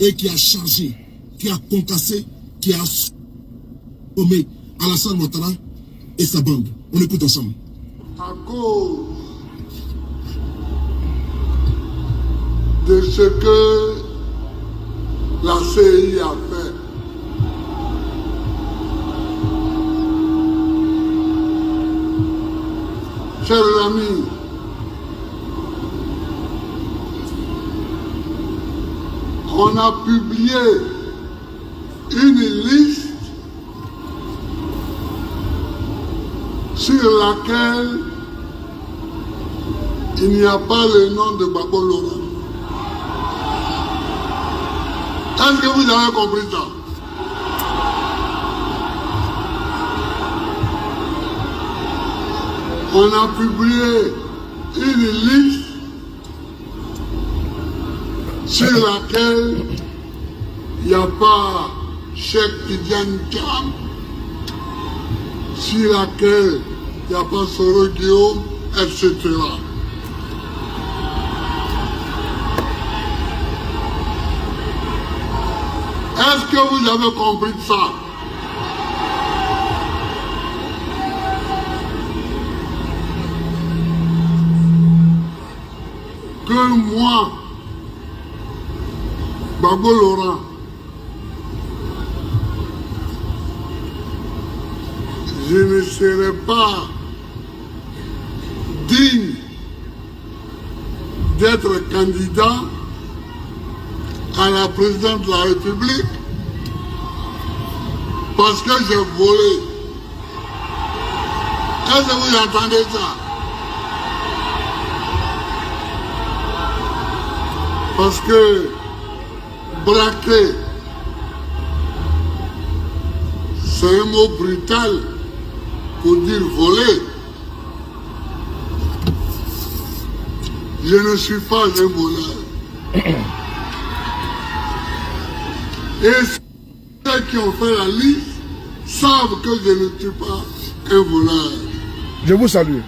Et qui a chargé, qui a concassé, qui a sommé Alassane Ouattara et sa bande. On écoute ensemble. À cause de ce que la CI a fait, chers amis, on a publié une liste sur laquelle il n'y a pas le nom de Gbagbo Laurent. Est-ce que vous avez compris ça? On a publié une liste sur laquelle il n'y a pas Cheikh Tidiane Thiam, sur laquelle il n'y a pas Soro Guillaume, etc. Est-ce que vous avez compris ça? Que moi, Gbagbo Laurent, je ne serai pas digne d'être candidat à la présidence de la République parce que j'ai volé. Est-ce que vous entendez ça? Parce que braquer, c'est un mot brutal pour dire voler. Je ne suis pas un voleur. Et ceux qui ont fait la liste savent que je ne suis pas un voleur. Je vous salue.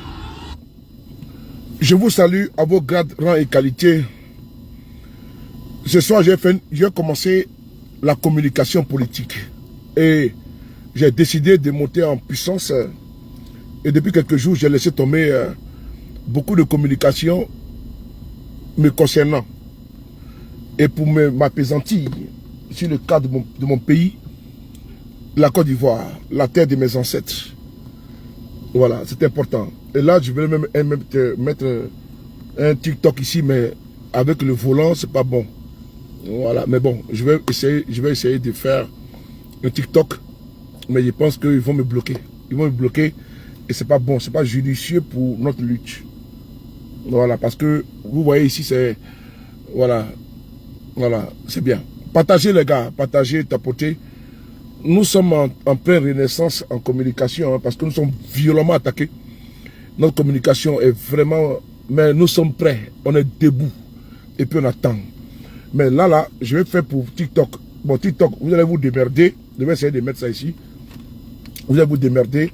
Je vous salue à vos grades, rangs et qualités. Ce soir, j'ai commencé la communication politique. Et j'ai décidé de monter en puissance. Et depuis quelques jours, j'ai laissé tomber beaucoup de communication me concernant. Et pour m'apaisantir sur le cas de mon pays, la Côte d'Ivoire, la terre de mes ancêtres. Voilà, c'est important. Et là, je vais même mettre un TikTok ici, mais avec le volant, c'est pas bon. Voilà, mais bon, je vais essayer de faire un TikTok, mais je pense qu'ils vont me bloquer. Ils vont me bloquer et c'est pas bon, c'est pas judicieux pour notre lutte. Voilà, parce que vous voyez ici, c'est... Voilà, c'est bien. Partagez les gars, partagez, tapotez. Nous sommes en pleine renaissance en communication, hein, parce que nous sommes violemment attaqués. Notre communication est vraiment... Mais nous sommes prêts, on est debout et puis on attend. Mais là, je vais faire pour TikTok. Bon, TikTok, vous allez vous démerder. Je vais essayer de mettre ça ici. Vous allez vous démerder.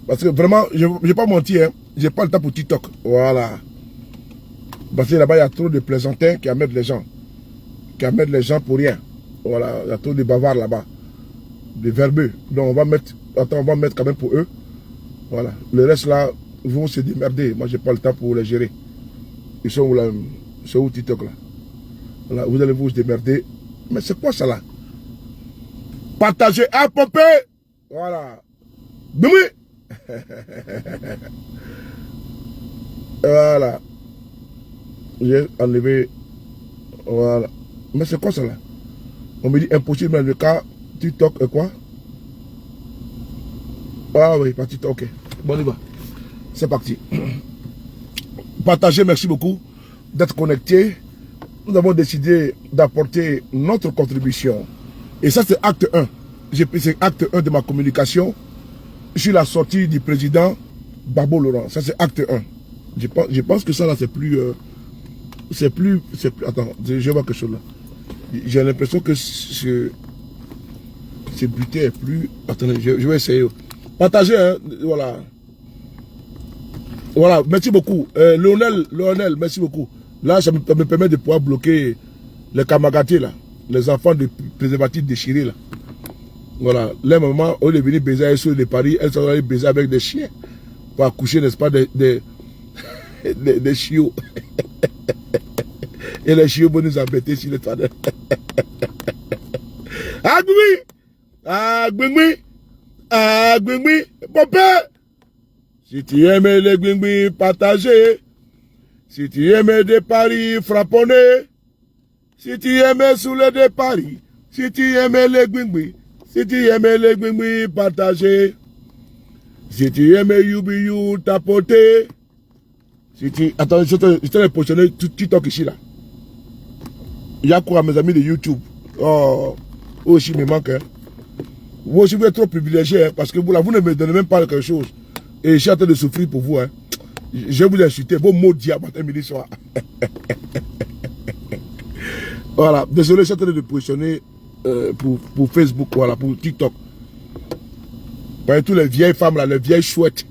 Parce que vraiment, je ne vais pas mentir, hein, je n'ai pas le temps pour TikTok. Voilà. Parce que là-bas, il y a trop de plaisantins qui amènent les gens. Qui amènent les gens pour rien. Voilà, il y a trop de bavards là-bas. Des verbeux. Donc, on va mettre quand même pour eux. Voilà. Le reste là, ils vont se démerder. Moi, je n'ai pas le temps pour les gérer. Ils sont où là? C'est où TikTok là? Voilà, vous allez vous démerder. Mais c'est quoi ça là? Partagez, à popé. Voilà. Boumé. Voilà. J'ai enlevé. Voilà. Mais c'est quoi ça là? On me dit impossible dans le cas TikTok et quoi? Ah oui, pas TikTok, ok. Bon, on y va. C'est parti. Partagez, merci beaucoup d'être connectés. Nous avons décidé d'apporter notre contribution. Et ça, c'est acte 1. C'est acte 1 de ma communication sur la sortie du président Gbagbo Laurent. Ça, c'est acte 1. Je pense que ça, là, c'est plus... Attends, je vois quelque chose là. J'ai l'impression que Ce bulletin est plus... Attendez, je vais essayer. Partagez, hein, voilà. Voilà, merci beaucoup. Lionel, merci beaucoup. Là, ça me permet de pouvoir bloquer les kamagatés, là. Les enfants de préservatifs déchirés, là. Voilà. Les mamans, au lieu de venir baiser sur les paris, elles sont allées baiser avec des chiens. Pour accoucher, n'est-ce pas, des chiots. Et les chiots vont nous embêter sur les toits. Ah, oui! Ah, Gbingbi! Ah, Gbingbi! Mon père! Si tu aimes les Gbingbi, partagez. Si tu aimes des paris, frapponnez. Si tu aimes soulever des paris. Si tu aimes les Gbingbi. Si tu aimes les Gbingbi, partagez. Si tu aimes you, tapotez. Si tu... Attends, je te positionner TikTok ici, là. Il y a quoi, mes amis de YouTube? Oh, aussi me manque, hein. Vous aussi, vous êtes trop privilégiés, hein, parce que vous ne me donnez même pas quelque chose. Et je suis en train de souffrir pour vous, hein. Je vais vous insulter, vos mots diable matin, midi, soir. Voilà, désolé, je suis en train de positionner pour Facebook, voilà, pour TikTok. Parce que toutes les vieilles femmes, là, les vieilles chouettes,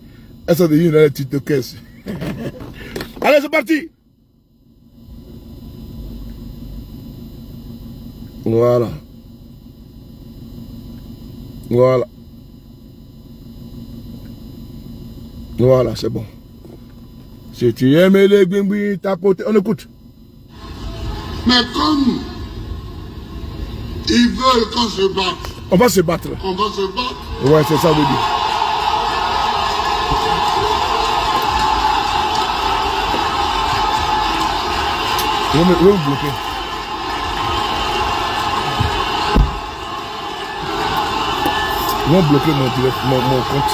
elles sont devenues dans les TikTokers. Allez, c'est parti! Voilà. Voilà. Voilà, c'est bon. Si tu aimes les Gbingbi, tapoter. On écoute. Mais comme ils veulent qu'on se batte. On va se battre. On va se battre. Ouais, c'est ça, veut dire. Je vais me bloquer. Ils vont bloquer mon compte.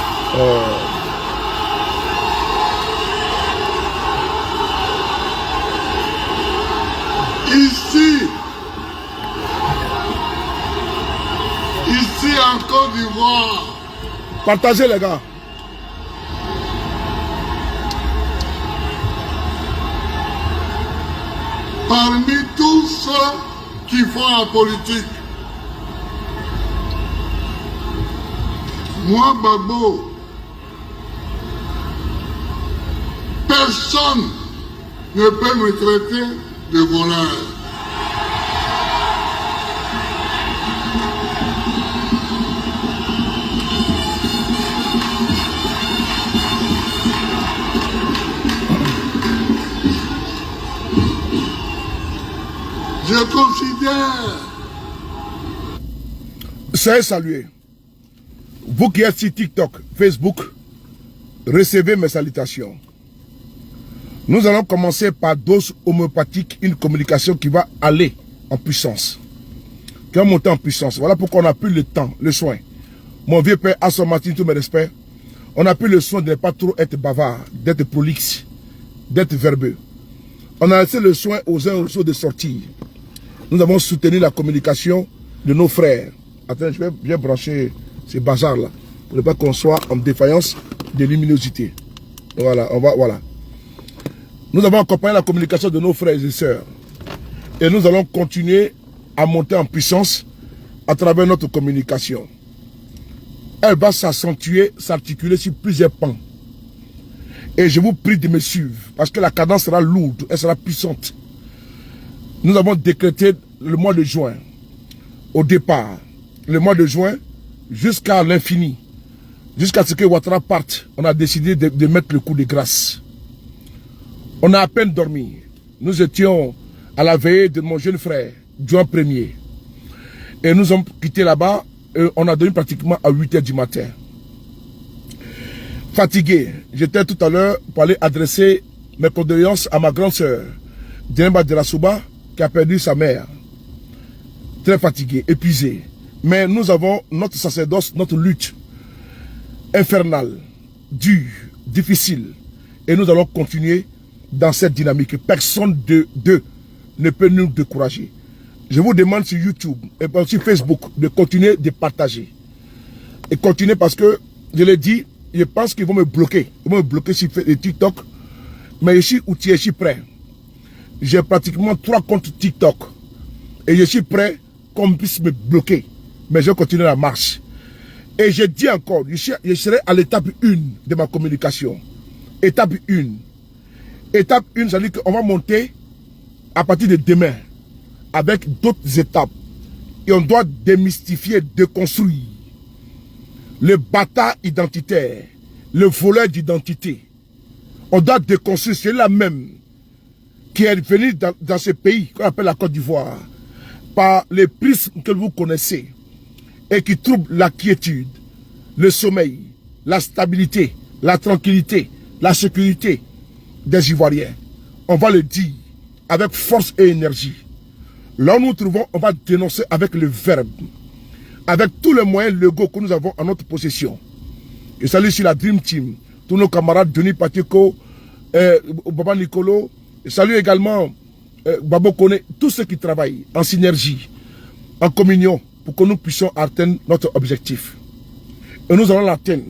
Ici en Côte d'Ivoire. Partagez les gars. Parmi tous ceux qui font la politique, moi, Gbagbo, personne ne peut me traiter de voleur. Je considère... Soyez salués. Vous qui êtes sur TikTok, Facebook, recevez mes salutations. Nous allons commencer par dose homéopathique, une communication qui va aller en puissance. Qui va monter en puissance. Voilà pourquoi on n'a plus le temps, le soin. Mon vieux père, à son matin, tous mes respects, on n'a plus le soin de ne pas trop être bavard, d'être prolixe, d'être verbeux. On a laissé le soin aux uns aux autres de sortir. Nous avons soutenu la communication de nos frères. Attends, je vais bien brancher ces bazars-là, pour ne pas qu'on soit en défaillance de luminosité. Voilà, voilà. Nous avons accompagné la communication de nos frères et sœurs. Et nous allons continuer à monter en puissance à travers notre communication. Elle va s'accentuer, s'articuler sur plusieurs pans. Et je vous prie de me suivre, parce que la cadence sera lourde, elle sera puissante. Nous avons décrété le mois de juin, au départ, le mois de juin, jusqu'à l'infini, jusqu'à ce que Ouattara parte, on a décidé de mettre le coup de grâce. On a à peine dormi. Nous étions à la veillée de mon jeune frère, Juan Premier. Et nous avons quitté là-bas, on a dormi pratiquement à 8 h du matin. Fatigué, j'étais tout à l'heure pour aller adresser mes condoléances à ma grande sœur, Djeneba Delassouba, qui a perdu sa mère. Très fatigué, épuisé. Mais nous avons notre sacerdoce, notre lutte infernale, dure, difficile. Et nous allons continuer dans cette dynamique. Personne ne peut nous décourager. Je vous demande sur YouTube et sur Facebook de continuer de partager. Et continuer parce que, je l'ai dit, je pense qu'ils vont me bloquer. Ils vont me bloquer sur TikTok. Mais je suis outillé, je suis prêt. J'ai pratiquement 3 comptes TikTok. Et je suis prêt qu'on puisse me bloquer. Mais je continue la marche. Et je dis encore, je serai à l'étape 1 de ma communication. Étape 1. Étape 1, ça veut dire qu'on va monter à partir de demain avec d'autres étapes. Et on doit démystifier, déconstruire le bâtard identitaire, le voleur d'identité. On doit déconstruire, c'est la même qui est venu dans ce pays qu'on appelle la Côte d'Ivoire par les prismes que vous connaissez et qui troublent la quiétude, le sommeil, la stabilité, la tranquillité, la sécurité des Ivoiriens. On va le dire avec force et énergie. Là où nous trouvons, on va dénoncer avec le verbe, avec tous les moyens légaux que nous avons en notre possession. Je salue sur la Dream Team, tous nos camarades Denis Patiko, Baba Nicolo. Je salue également Babo Kone, tous ceux qui travaillent en synergie, en communion, pour que nous puissions atteindre notre objectif. Et nous allons l'atteindre.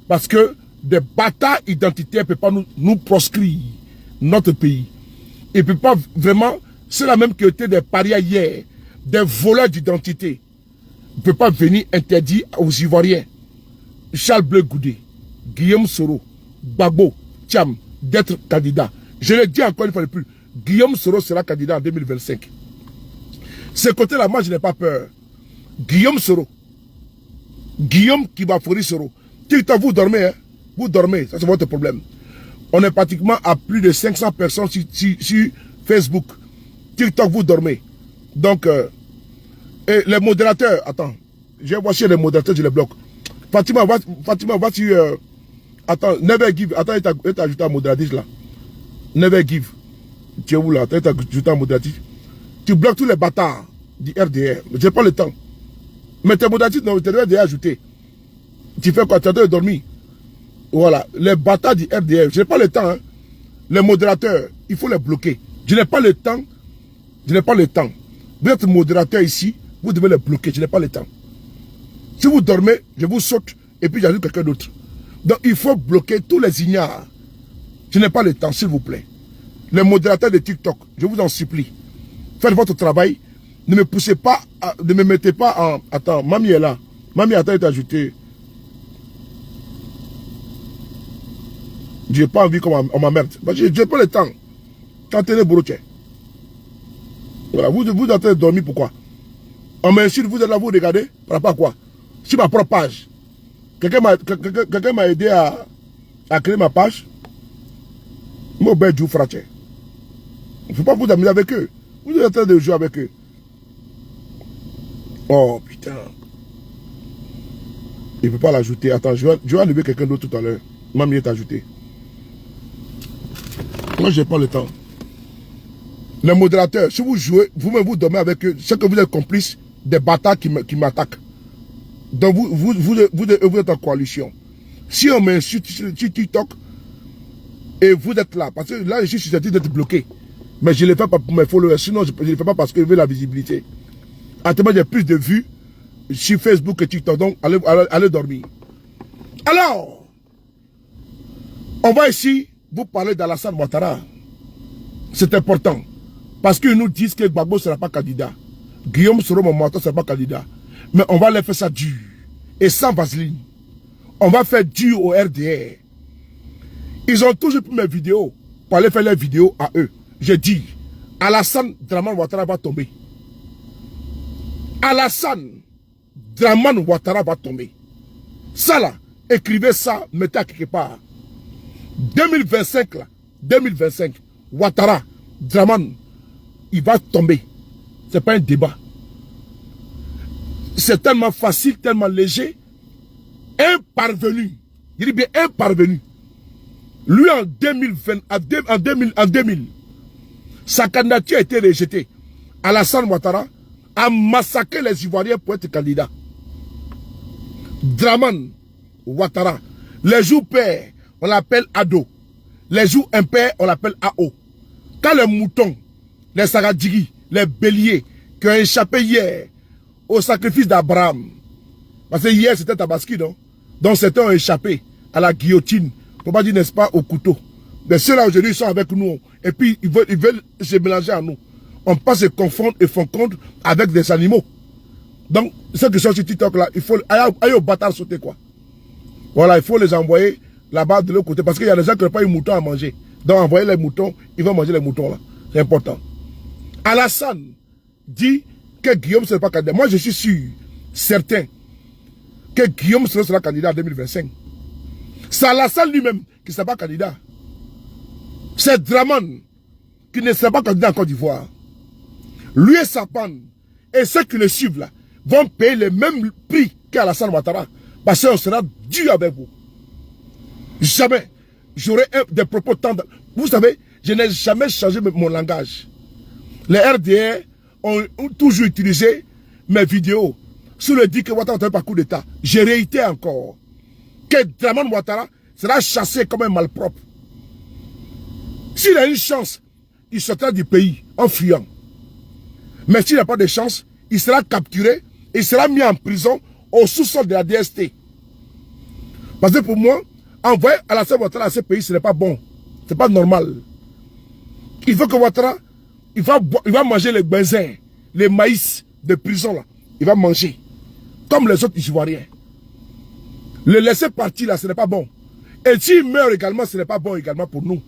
Parce que des bâtards identitaires ne peuvent pas nous proscrire notre pays. Ils ne peuvent pas vraiment, c'est la même qui était des parias hier, des voleurs d'identité. Ils ne peuvent pas venir interdire aux Ivoiriens, Charles Bleu Goudé, Guillaume Soro, Gbagbo, Thiam, d'être candidat. Je le dis encore une fois de plus, Guillaume Soro sera candidat en 2025. Ce côté-là, moi je n'ai pas peur. Guillaume Soro, Guillaume Kibafori Soro, TikTok, vous dormez, hein? Vous dormez, ça c'est votre problème. On est pratiquement à plus de 500 personnes sur Facebook. TikTok, vous dormez. Donc, et les modérateurs, attends, je vois chez les modérateurs, je les bloque. Fatima, va sur... attends, Never Give, attends, il t'a ajouté un modératrice là. Never Give. Tu es où là? Attends, il t'a ajouté un modératrice. Tu bloques tous les bâtards du RDR. Je n'ai pas le temps. Mais tes modératrices, non, tu devais déjà ajouter. Tu fais quoi? Tu as de dormir. Voilà, les bâtards du RDR, je n'ai pas le temps. Hein. Les modérateurs, il faut les bloquer. Je n'ai pas le temps. Je n'ai pas le temps. Vous êtes modérateur ici, vous devez les bloquer. Je n'ai pas le temps. Si vous dormez, je vous saute et puis j'ajoute quelqu'un d'autre. Donc il faut bloquer tous les ignares. Je n'ai pas le temps, s'il vous plaît. Les modérateurs de TikTok, je vous en supplie. Faites votre travail. Ne me poussez pas, ne me mettez pas en... Attends, Mamie est là. Mamie, attends, elle t'a ajouté. Je n'ai pas envie qu'on m'emmerde. Je n'ai pas le temps. Tentez les brochets. Voilà, vous êtes en train de dormir, pourquoi? On m'insulte, vous êtes là, vous regardez, par rapport à quoi? Sur ma propre page. Quelqu'un m'a aidé à créer ma page. Il ne faut pas vous amuser avec eux. Vous êtes en train de jouer avec eux. Oh putain. Il ne peut pas l'ajouter. Attends, je vais enlever quelqu'un d'autre tout à l'heure. Mamie est ajouté. Moi, je n'ai pas le temps. Les modérateurs, si vous jouez, vous-même vous dormez avec eux, c'est que vous êtes complice des bâtards qui m'attaquent. Donc vous êtes en coalition. Si on m'insulte sur TikTok et vous êtes là, parce que là je suis susceptible d'être bloqué. Mais je ne le fais pas pour mes followers, sinon je ne le fais pas parce que je veux la visibilité. Actuellement j'ai plus de vues sur Facebook et TikTok, donc allez dormir. Alors, on va ici vous parler d'Alassane Ouattara. C'est important. Parce qu'ils nous disent que Gbagbo ne sera pas candidat. Guillaume Soro Momoato ne sera pas candidat. Mais on va les faire ça dur. Et sans vaseline. On va faire dur au RDR. Ils ont toujours pris mes vidéos pour aller faire leurs vidéos à eux. J'ai dit, Alassane Dramane Ouattara va tomber. Alassane Dramane Ouattara va tomber. Ça là, écrivez ça, mettez à quelque part. 2025 là, 2025, Ouattara, Dramane, il va tomber. Ce n'est pas un débat. C'est tellement facile, tellement léger. Un parvenu. Il dit bien un parvenu. Lui en 2000, sa candidature a été rejetée. Alassane Ouattara a massacré les Ivoiriens pour être candidat. Dramane Ouattara. Les jours pairs, on l'appelle Ado. Les jours impairs, on l'appelle AO. Quand les moutons, les Saradjigi, les béliers, qui ont échappé hier au sacrifice d'Abraham, parce que hier c'était Tabaski, non? Donc certains ont échappé à la guillotine, pour pas dire, n'est-ce pas, au couteau. Mais ceux-là aujourd'hui sont avec nous, et puis ils veulent se mélanger à nous. On ne peut pas se confondre et font compte avec des animaux. Donc, ceux qui sont sur TikTok là, il faut aller au bâtard sauter quoi. Voilà, il faut les envoyer là-bas de l'autre côté. Parce qu'il y a des gens qui n'ont pas eu moutons à manger. Donc, envoyer les moutons, ils vont manger les moutons là. C'est important. Alassane dit que Guillaume ne sera pas candidat. Moi, je suis sûr, certain, que Guillaume sera candidat en 2025. C'est Alassane lui-même qui ne sera pas candidat. C'est Draman qui ne sera pas candidat en Côte d'Ivoire. Lui et Sapan et ceux qui le suivent là vont payer le même prix qu'Alassane Ouattara. Parce qu'on sera dur avec vous. Jamais. J'aurai des propos tendres. Vous savez, je n'ai jamais changé mon langage. Les RDR ont toujours utilisé mes vidéos sur le dit que Ouattara n'a pas coup d'État. J'ai réitéré encore que Draman Ouattara sera chassé comme un malpropre. S'il a une chance, il sortira du pays en fuyant. Mais s'il n'a pas de chance, il sera capturé et il sera mis en prison au sous-sol de la DST. Parce que pour moi, envoyer Alassane Ouattara à ce pays, ce n'est pas bon. Ce n'est pas normal. Il faut que Ouattara, il va manger les benzins, les maïs de prison là. Il va manger. Comme les autres Ivoiriens. Le laisser partir là, ce n'est pas bon. Et s'il meurt également, ce n'est pas bon également pour nous.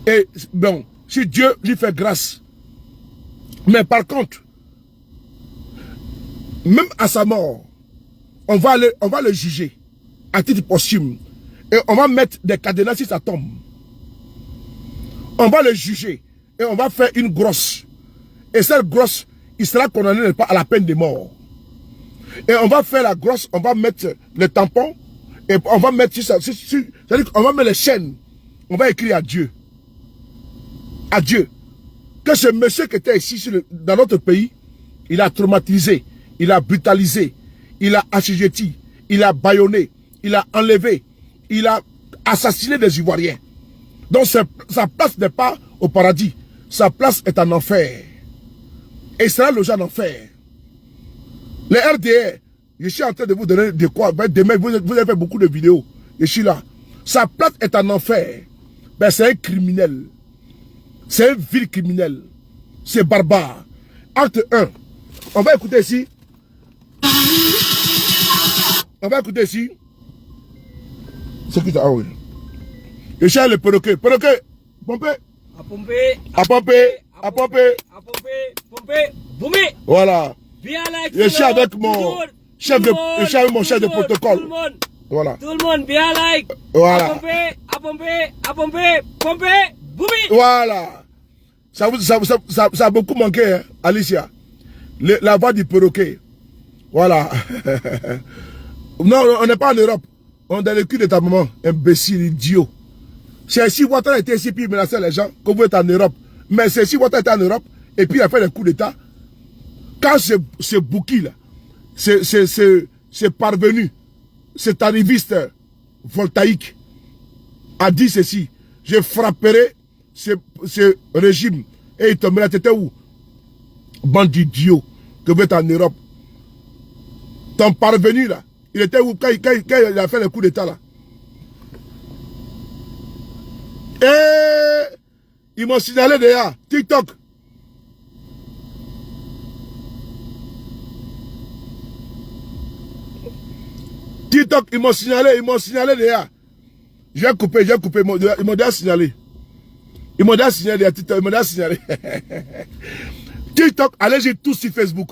Et bon, si Dieu lui fait grâce. Mais par contre, même à sa mort, on va le juger à titre posthume. Et on va mettre des cadenas si ça tombe. On va le juger. Et on va faire une grosse. Et cette grosse, il sera condamné à la peine de mort. Et on va faire la grosse, on va mettre le tampon. Et on va mettre c'est-à-dire qu'on va mettre les chaînes. On va écrire à Dieu. À Dieu. Que ce monsieur qui était ici dans notre pays, il a traumatisé, il a brutalisé, il a assujetti, il a bâillonné, il a enlevé, il a assassiné des Ivoiriens. Donc sa place n'est pas au paradis, sa place est en enfer. Et sera logé en enfer. Les RDR, je suis en train de vous donner de quoi. Demain, vous avez fait beaucoup de vidéos. Je suis là. Sa place est en enfer. Ben, c'est un criminel. C'est un vil criminel. C'est barbare. Acte 1. On va écouter ici. On va écouter ici. C'est qui ça? Ah oui. Je cherche le perroquet. Perroquet. Pomper. À pomper. À pomper. À pomper. À pomper. Pomper. Boumé. Voilà. Viens là. Je suis avec mon chef de protocole. Tout le monde. Voilà. Tout le monde, bien like. Voilà. À pomper. À pomper. À pomper. Pomper. Boumé. Voilà. Ça a beaucoup manqué, hein, Alicia. La voix du perroquet. Voilà. Non, on n'est pas en Europe. On est dans le cul de ta maman. Imbécile, idiot. C'est si Ouattara était ici, puis il menaçait les gens, que vous êtes en Europe. Mais c'est si Ouattara était en Europe, et puis il a fait des coups d'État. Quand ce bouki là, c'est parvenu, cet arriviste voltaïque a dit ceci: je frapperai ce régime. Et il tombera, t'étais où? Bandit idiot, que vous êtes en Europe. Ton parvenu là, il était où quand il a fait le coup d'État là? Et ils m'ont signalé déjà, TikTok. TikTok, ils m'ont signalé déjà. J'ai coupé, ils m'ont déjà signalé. Ils m'ont déjà signalé, TikTok, ils m'ont déjà signalé. TikTok, allez-y tous sur Facebook.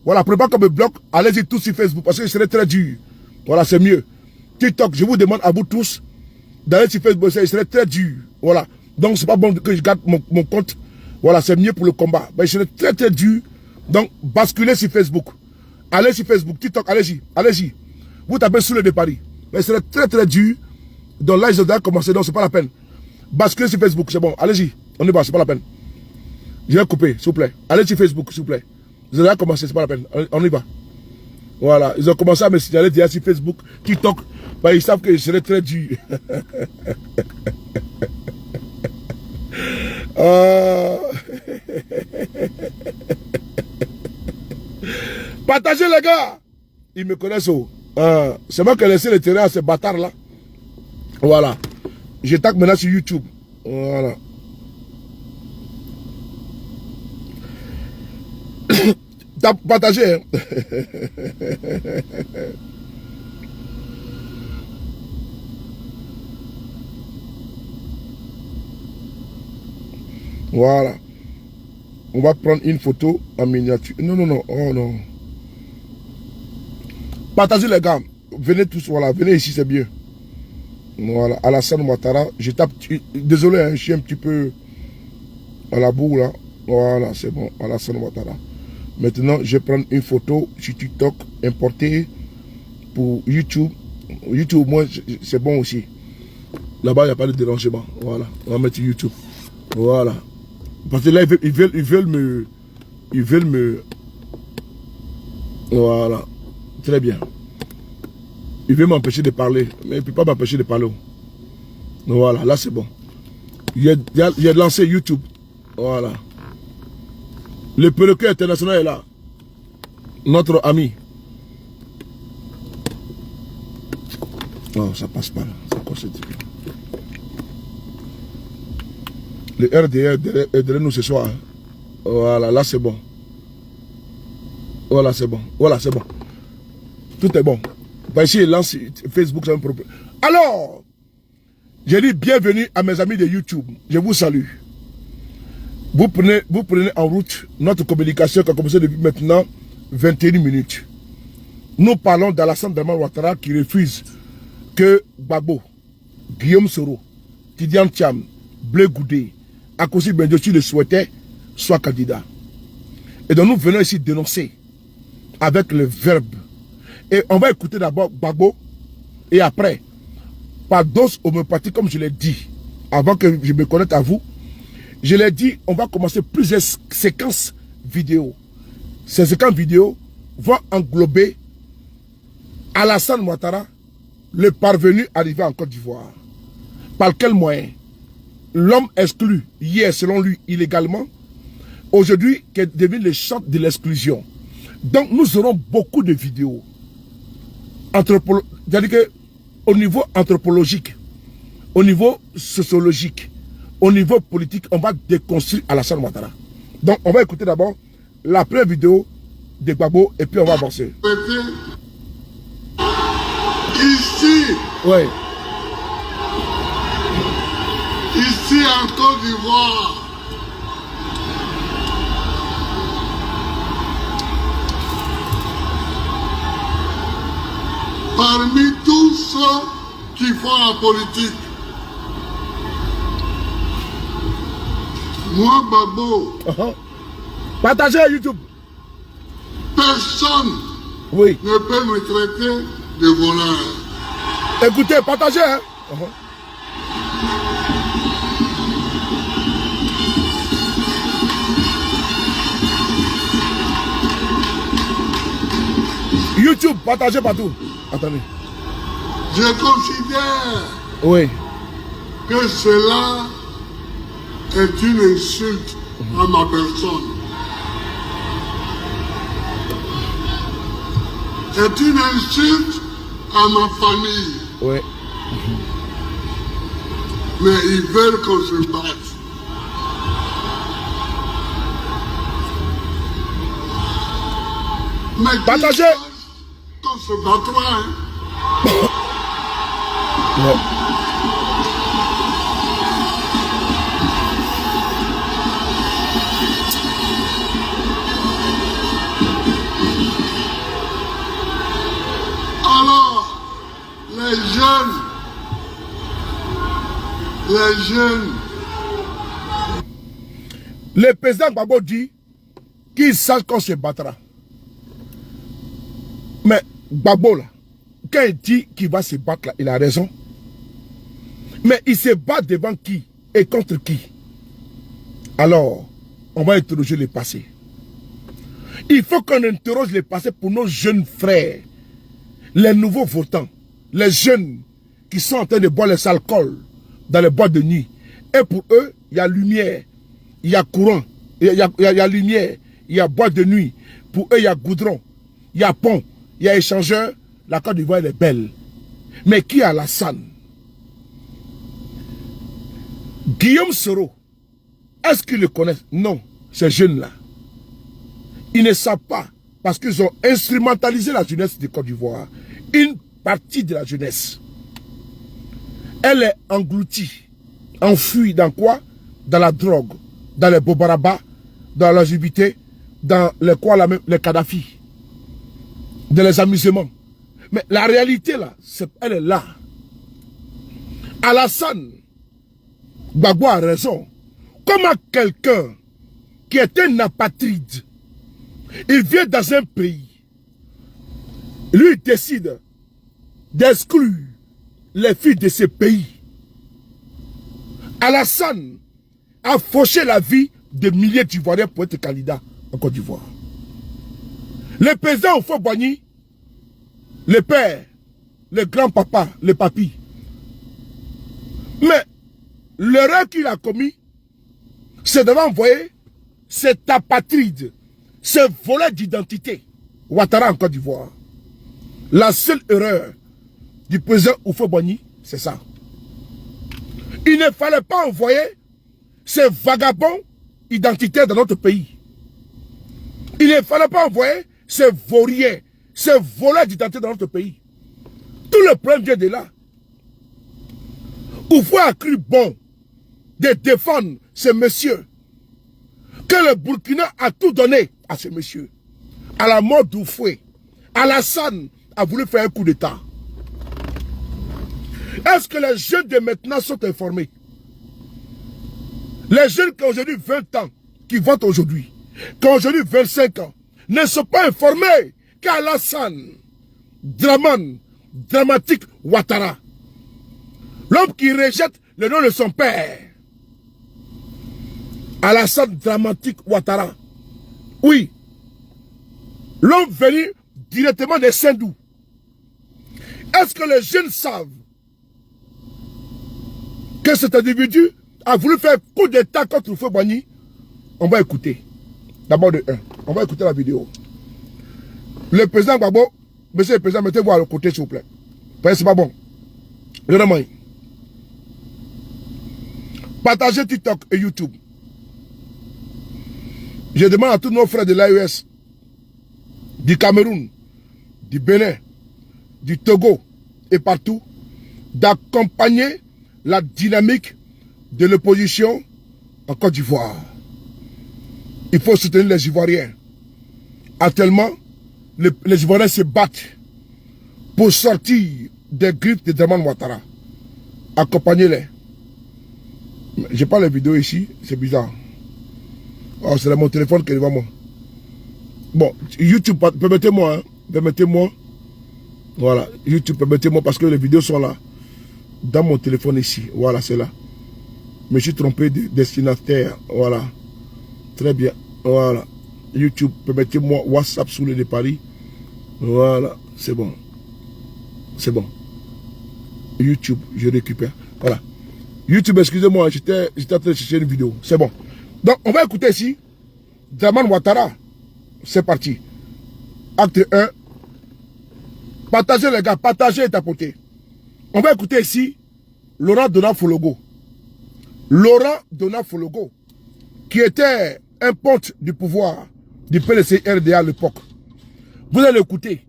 Voilà, prenez pas comme un bloc, allez-y tous sur Facebook, parce que je serai très dur. Voilà, c'est mieux. TikTok, je vous demande à vous tous d'aller sur Facebook, je serai très dur. Voilà. Donc, c'est pas bon que je garde mon compte. Voilà, c'est mieux pour le combat. Mais je serai très très dur. Donc, basculez sur Facebook. Allez sur Facebook, TikTok, allez-y, allez-y. Vous tapez sous le de Paris. Mais ce serait très très dur. Donc là, ils ont déjà commencé, donc c'est pas la peine. Basculez sur Facebook, c'est bon, allez-y. On y va, c'est pas la peine. Je vais couper, s'il vous plaît. Allez sur Facebook, s'il vous plaît. Ils ont déjà commencé, c'est pas la peine. On y va. Voilà, ils ont commencé à me signaler déjà sur Facebook, TikTok. Bah, ils savent que je serai très dur. Partagez les gars. Ils me connaissent. C'est moi qui ai laissé le terrain à ces bâtards là. Voilà. Je tape maintenant sur YouTube. Voilà. Partagez. Hein. Voilà. On va prendre une photo en miniature. Non, non, non. Oh non. Partagez les gars. Venez tous, voilà. Venez ici, c'est mieux. Voilà. Alassane Ouattara. Je tape. Désolé, hein, je suis un petit peu à la boue là. Voilà, c'est bon. Alassane Ouattara. Maintenant, je vais prendre une photo sur TikTok, importée pour YouTube. YouTube, moi, c'est bon aussi. Là-bas, il n'y a pas de dérangement. Voilà. On va mettre YouTube. Voilà. Parce que là, ils veulent me... Voilà. Très bien. Ils veulent m'empêcher de parler. Mais ils ne peuvent pas m'empêcher de parler. Voilà, là c'est bon. Il a lancé YouTube. Voilà. Le perroquet international est là. Notre ami. Non, ça passe pas là. C'est quoi cette... Le RDR est derrière nous ce soir. Hein. Voilà, là c'est bon. Voilà, c'est bon. Voilà, c'est bon. Tout est bon. Bah, ici, il lance Facebook, c'est un problème. Alors, j'ai dit bienvenue à mes amis de YouTube. Je vous salue. Vous prenez en route notre communication qui a commencé depuis maintenant 21 minutes. Nous parlons d'Alassane Ouattara qui refuse que Gbagbo, Guillaume Soro, Tidiane Thiam, Blé Goudé, Akossi Bendiochi le souhaitait, soit candidat. Et donc nous venons ici dénoncer avec le verbe. Et on va écouter d'abord Gbagbo et après, par dose homéopathique, comme je l'ai dit, avant que je me connecte à vous, je l'ai dit, on va commencer plusieurs séquences vidéo. Ces séquences vidéo vont englober Alassane Ouattara, le parvenu arrivé en Côte d'Ivoire. Par quel moyen? L'homme exclu, hier selon lui, illégalement, aujourd'hui, qui devient le champ de l'exclusion. Donc nous aurons beaucoup de vidéos. C'est-à-dire qu'au niveau anthropologique, au niveau sociologique, au niveau politique, on va déconstruire Alassane Ouattara. Donc on va écouter d'abord la première vidéo de Gbagbo et puis on va avancer. Ici, ouais. Ici en Côte d'Ivoire, parmi tous ceux qui font la politique, moi, Gbagbo, Partagez à YouTube. Personne oui. ne peut me traiter de voleur. Écoutez, partagez. Hein? YouTube, partagez partout. Attendez. Je considère oui. que cela est une insulte à ma personne. C'est une insulte à ma famille. Oui. Mais ils veulent qu'on se batte. Mais partagez. Qu'on se battra. Hein? Ouais. Alors, les jeunes, le président Gbagbo dit qu'il sache qu'on se battra. Mais Gbagbo là, quand il dit qu'il va se battre là, il a raison. Mais il se bat devant qui et contre qui? Alors, on va interroger le passé. Il faut qu'on interroge le passé pour nos jeunes frères, les nouveaux votants, les jeunes qui sont en train de boire les alcools dans les boîtes de nuit. Et pour eux, il y a lumière, il y a courant, il y a lumière, il y a boîte de nuit. Pour eux, il y a goudron, il y a pont, il y a échangeur. La Côte d'Ivoire est belle. Mais qui est Alassane? Guillaume Soro, est-ce qu'ils le connaissent? Non, ces jeunes-là. Ils ne savent pas, parce qu'ils ont instrumentalisé la jeunesse de Côte d'Ivoire. Une partie de la jeunesse. Elle est engloutie, enfuie dans quoi? Dans la drogue, dans les bobarabas, dans la longévité, dans les quoi, les Kadhafi, dans les amusements. Mais la réalité là, elle est là. Alassane Gbagbo a raison. Comment quelqu'un qui est un apatride, il vient dans un pays, lui décide d'exclure les filles de ce pays. Alassane a fauché la vie de milliers d'Ivoiriens pour être candidat en Côte d'Ivoire. Le président Houphouët-Boigny, le père, le grand-papa, le papy. Mais l'erreur qu'il a commis, c'est d'avoir envoyé cet apatride, ce volet d'identité, Ouattara en Côte d'Ivoire. La seule erreur du président Houphouët-Boigny, c'est ça. Il ne fallait pas envoyer ces vagabonds identitaires dans notre pays. Il ne fallait pas envoyer ces vauriens, ces voleurs d'identité dans notre pays. Tout le problème vient de là. Houphouët a cru bon de défendre ce monsieur, que le Burkina a tout donné à ce monsieur. À la mort d'Houphouët, Alassane a voulu faire un coup d'État. Est-ce que les jeunes de maintenant sont informés? Les jeunes qui ont aujourd'hui 20 ans, qui votent aujourd'hui, qui ont aujourd'hui 25 ans, ne sont pas informés qu'Alassane Dramatique Ouattara, l'homme qui rejette le nom de son père, Alassane Dramatique Ouattara, oui, l'homme venu directement de Sendou. Est-ce que les jeunes savent que cet individu a voulu faire coup d'état contre Houphouët-Boigny? On va écouter. D'abord de 1. On va écouter la vidéo. Le président Gbagbo, monsieur le président, mettez-vous à le côté s'il vous plaît. Parce que c'est pas bon. Partagez TikTok et YouTube. Je demande à tous nos frères de l'AES, du Cameroun, du Bénin, du Togo et partout, d'accompagner la dynamique de l'opposition en Côte d'Ivoire. Il faut soutenir les Ivoiriens. Actuellement, les Ivoiriens se battent pour sortir des griffes de Dramane Ouattara. Accompagnez-les. J'ai pas les vidéos ici, c'est bizarre. Oh, c'est mon téléphone qui est devant moi. Bon, YouTube, permettez-moi, hein, permettez-moi. Voilà, YouTube, permettez-moi parce que les vidéos sont là. Dans mon téléphone ici, voilà, c'est là. Je me suis trompé de destinataire, voilà. Très bien, voilà. YouTube, permettez-moi, WhatsApp sous le de Paris. Voilà, c'est bon. C'est bon. YouTube, je récupère. Voilà. YouTube, excusez-moi, j'étais en train de chercher une vidéo. C'est bon. Donc, on va écouter ici. Dramane Ouattara. C'est parti. Acte 1. Partagez les gars, partagez et tapotez. On va écouter ici Laurent Dona Fologo. Laurent Dona Fologo, qui était un ponte du pouvoir du PLC RDA à l'époque. Vous allez l'écouter.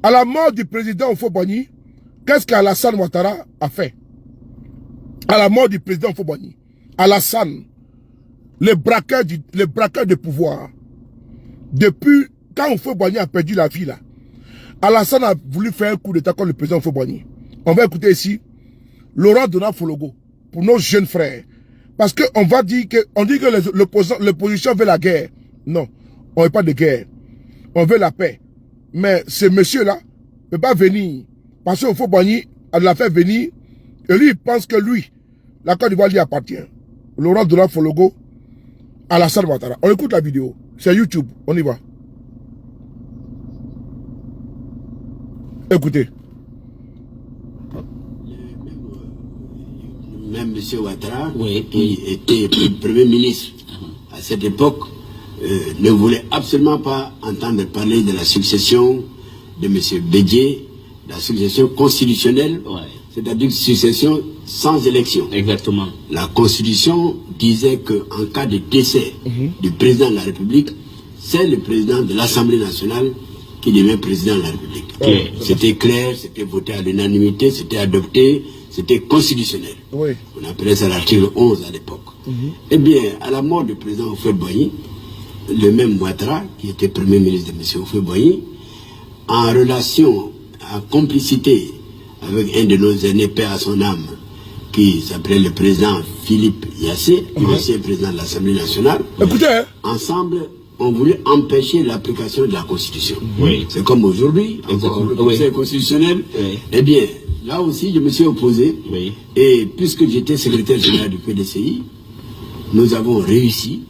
À la mort du président Houphouët-Boigny, qu'est-ce qu'Alassane Ouattara a fait? À la mort du président Houphouët-Boigny, Alassane, le braqueur de pouvoir, depuis quand Houphouët-Boigny a perdu la vie là, Alassane a voulu faire un coup d'état contre le président Houphouët-Boigny. On va écouter ici Laurent Dona Fologo pour nos jeunes frères. Parce qu'on va dire que, on dit que l'opposition veut la guerre. Non, on ne veut pas de guerre. On veut la paix. Mais ce monsieur-là ne peut pas venir. Parce que Houphouët-Boigny l'a fait venir. Et lui, il pense que lui, la Côte d'Ivoire lui appartient. Laurent Dona Fologo, Alassane Ouattara. On écoute la vidéo. C'est YouTube. On y va. Écoutez. Même M. Ouattara, oui, qui était Premier ministre à cette époque, ne voulait absolument pas entendre parler de la succession de M. Bédié, la succession constitutionnelle, ouais, c'est-à-dire succession sans élection. c'est le président de l'Assemblée nationale qui devient président de la République. C'était clair, c'était voté à l'unanimité, c'était adopté, c'était constitutionnel. Oui. On appelait ça l'article 11 à l'époque. Eh bien, à la mort du président Houphouët-Boigny, le même Ouattara, qui était premier ministre de M. Houphouët-Boigny, en relation, en complicité avec un de nos aînés, paix à son âme, qui s'appelait le président Philippe Yassé, qui aussi est président de l'Assemblée nationale. Écoutez, hein? Ensemble, on voulait empêcher l'application de la Constitution. Oui. C'est comme aujourd'hui, encore le Conseil constitutionnel. Oui. Eh bien, là aussi, je me suis opposé. Oui. Et puisque j'étais secrétaire général du PDCI, nous avons réussi,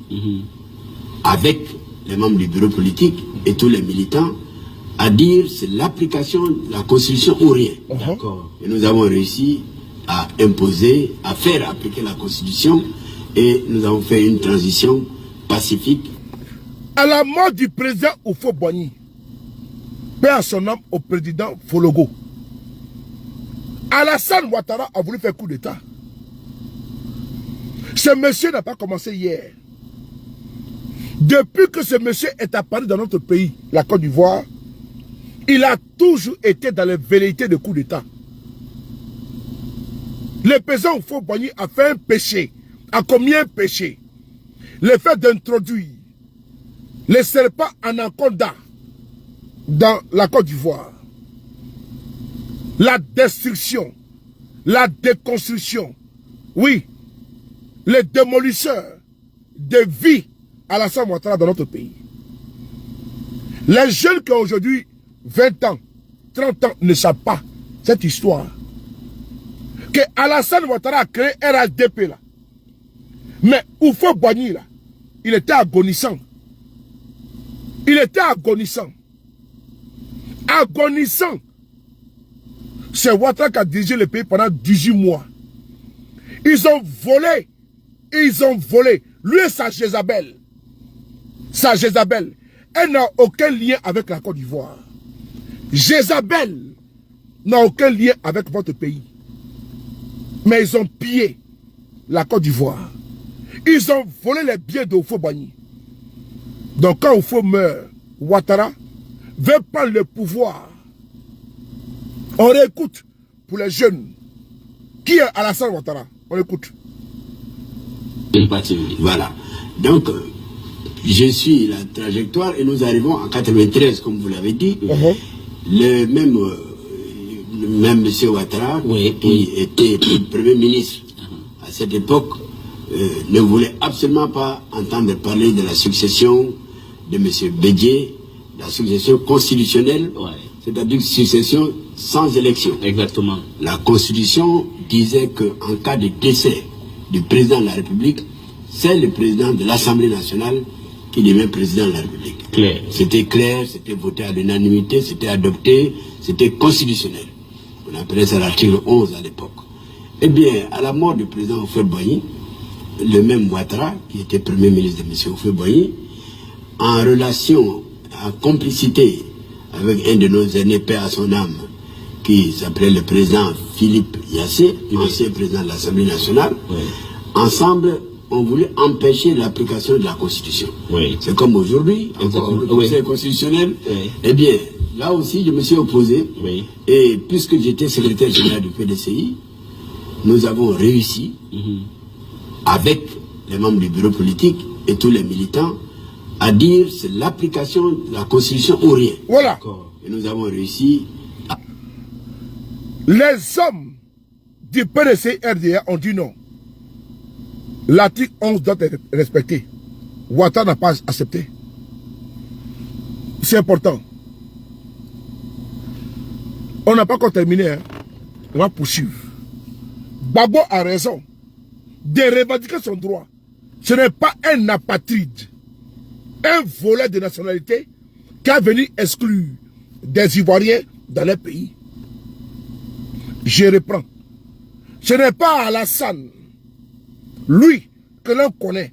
avec les membres du bureau politique et tous les militants, à dire c'est l'application de la Constitution ou rien. D'accord. Et nous avons réussi à imposer, à faire appliquer la Constitution, et nous avons fait une transition pacifique. À la mort du président Houphouët-Boigny, paix à son âme au président Fologo, Alassane Ouattara a voulu faire coup d'État. Ce monsieur n'a pas commencé hier. Depuis que ce monsieur est apparu dans notre pays, la Côte d'Ivoire, il a toujours été dans les velléités de coup d'État. Le président Houphouët-Boigny a fait un péché, a commis un péché. Le fait d'introduire les serpents anaconda dans la Côte d'Ivoire. La destruction, la déconstruction, oui, les démolisseurs de vie à Alassane Ouattara dans notre pays. Les jeunes qui ont aujourd'hui 20 ans, 30 ans ne savent pas cette histoire. Que Alassane Ouattara a créé RHDP là. Mais Houphouët-Boigny là, il était agonisant. Il était agonisant. Agonisant. C'est Ouattara qui a dirigé le pays pendant 18 mois. Ils ont volé. Ils ont volé. Lui et sa Jézabel. Sa Jézabel. Elle n'a aucun lien avec la Côte d'Ivoire. Jézabel n'a aucun lien avec votre pays. Mais ils ont pillé la Côte d'Ivoire. Ils ont volé les biens de Houphouët-Boigny. Donc quand Houphouët meurt, Ouattara veut prendre le pouvoir. On réécoute pour les jeunes. Qui est Alassane Ouattara? On écoute. Voilà. Donc, je suis la trajectoire et nous arrivons en 93, comme vous l'avez dit. Le même M. Ouattara, qui était Premier ministre à cette époque, ne voulait absolument pas entendre parler de la succession de M. Bédié, la succession constitutionnelle, c'est-à-dire succession sans élection. Exactement. La Constitution disait qu'en cas de décès du président de la République, c'est le président de l'Assemblée nationale qui devient président de la République. C'était clair, c'était voté à l'unanimité, c'était adopté, c'était constitutionnel. On appelait ça l'article 11 à l'époque. Eh bien, à la mort du président Houphouët-Boigny, le même Ouattara, qui était premier ministre de M. Houphouët-Boigny, en relation, en complicité avec un de nos aînés, paix à son âme, qui s'appelait le président Philippe Yassé, ancien président de l'Assemblée nationale, ensemble, on voulait empêcher l'application de la Constitution. C'est comme aujourd'hui, encore le Conseil constitutionnel. Eh bien, là aussi, je me suis opposé. Et puisque j'étais secrétaire général du PDCI, nous avons réussi, avec les membres du bureau politique et tous les militants, à dire c'est l'application de la Constitution ou rien. Voilà. Et nous avons réussi à... Les hommes du PDCI RDA ont dit non. L'article 11 doit être respecté. Ouattara n'a pas accepté. C'est important. On n'a pas encore terminé. Hein. On va poursuivre. Gbagbo a raison de revendiquer son droit. Ce n'est pas un apatride, un voleur de nationalité qui a venu exclure des Ivoiriens dans leur pays. Je reprends. Ce n'est pas Alassane, lui, que l'on connaît.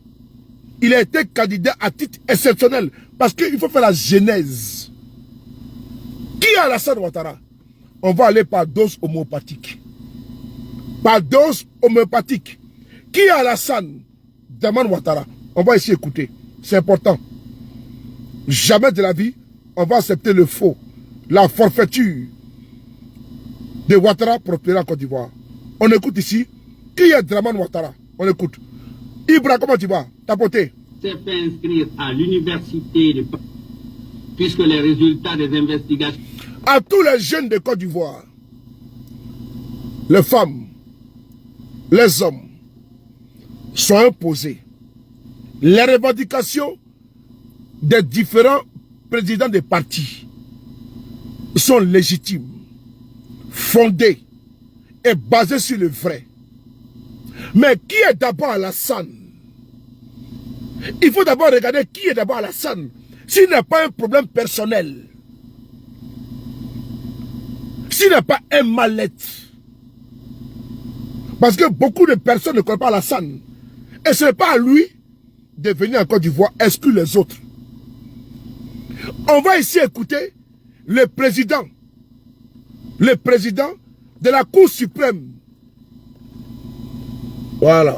Il a été candidat à titre exceptionnel parce qu'il faut faire la genèse. Qui est Alassane Ouattara? On va aller par dose homéopathique. Par dose homéopathique. Qui est Alassane Ouattara? On va ici écouter. C'est important. Jamais de la vie, on va accepter le faux, la forfaiture de Ouattara pour opérer en Côte d'Ivoire. On écoute ici, qui est Draman Ouattara? On écoute. Ibra, comment tu vas? Tapoter. S'est fait inscrire à l'université de Paris, puisque les résultats des investigations... À tous les jeunes de Côte d'Ivoire, les femmes, les hommes, sont imposés. Les revendications des différents présidents des partis sont légitimes, fondées et basées sur le vrai. Mais qui est d'abord Alassane? Il faut d'abord regarder qui est d'abord Alassane. S'il n'est pas un problème personnel, s'il n'est pas un mal-être. Parce que beaucoup de personnes ne connaissent pas Alassane. Et ce n'est pas à lui de venir en Côte d'Ivoire exclure les autres. On va ici écouter le président de la Cour suprême. Voilà.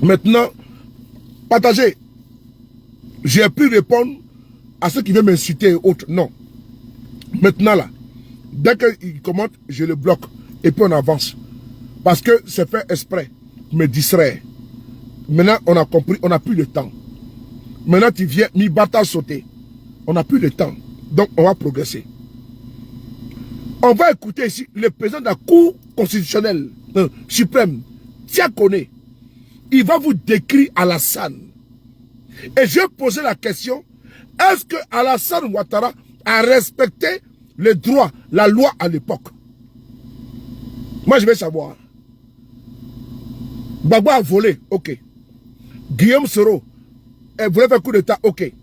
Maintenant, partagez. J'ai pu répondre à ceux qui veulent m'insulter et autres. Non. Maintenant là, dès qu'il commente, je le bloque. Et puis on avance. Parce que c'est fait exprès. Me distraire. Maintenant, on a compris, on n'a plus le temps. Maintenant, tu viens, mi bâtard sauter. On n'a plus le temps. Donc, on va progresser. On va écouter ici le président de la Cour constitutionnelle suprême, Diakoné. Il va vous décrire Alassane. Et je vais poser la question, est-ce que Alassane Ouattara a respecté les droits, la loi à l'époque? Moi, je vais savoir. Gbagbo a volé, ok. Guillaume Soro voulait faire coup d'état, ok.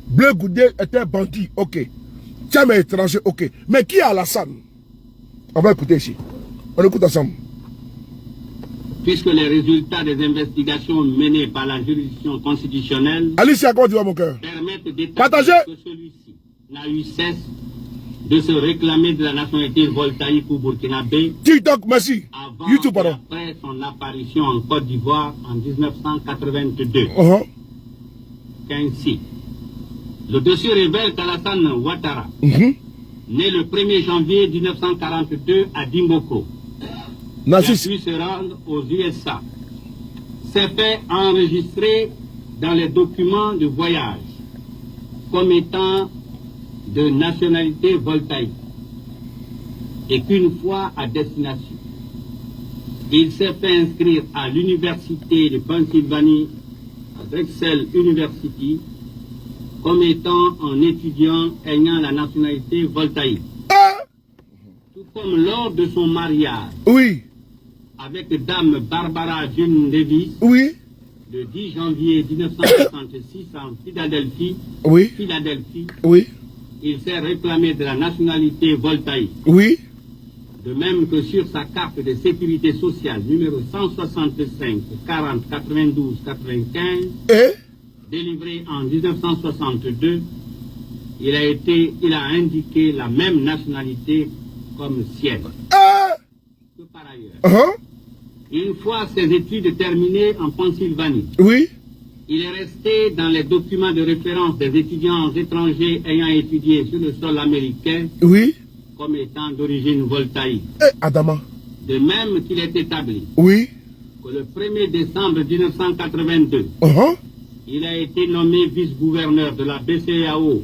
Bleu Goudé était un bandit, ok. Tiens, mais étranger, ok. Mais qui est Alassane? On va écouter ici. On écoute ensemble. Puisque les résultats des investigations menées par la juridiction constitutionnelle Alicia, comment tu vas, mon cœur? permettent d'établir que celui-ci n'a eu cesse de se réclamer de la nationalité voltaïque ou burkinabé TikTok, merci. avant YouTube, et pardon. après son apparition en Côte d'Ivoire en 1982. Qu'ainsi, le dossier révèle qu'Alassane Ouattara, né le 1er janvier 1942 à Dimboko, qui a pu se rendre aux USA, s'est fait enregistrer dans les documents de voyage comme étant de nationalité voltaïque et qu'une fois à destination, il s'est fait inscrire à l'université de Pennsylvanie, à Drexel University, comme étant un étudiant ayant la nationalité voltaïque. Tout comme lors de son mariage avec dame Barbara June Davis, le 10 janvier 1966 en Philadelphie, il s'est réclamé de la nationalité voltaïque. De même que sur sa carte de sécurité sociale numéro 165 40 92 95, délivrée en 1962, il a indiqué la même nationalité comme sienne. Que par ailleurs, une fois ses études terminées en Pennsylvanie, il est resté dans les documents de référence des étudiants étrangers ayant étudié sur le sol américain comme étant d'origine voltaïque. De même qu'il est établi que le 1er décembre 1982, il a été nommé vice-gouverneur de la BCEAO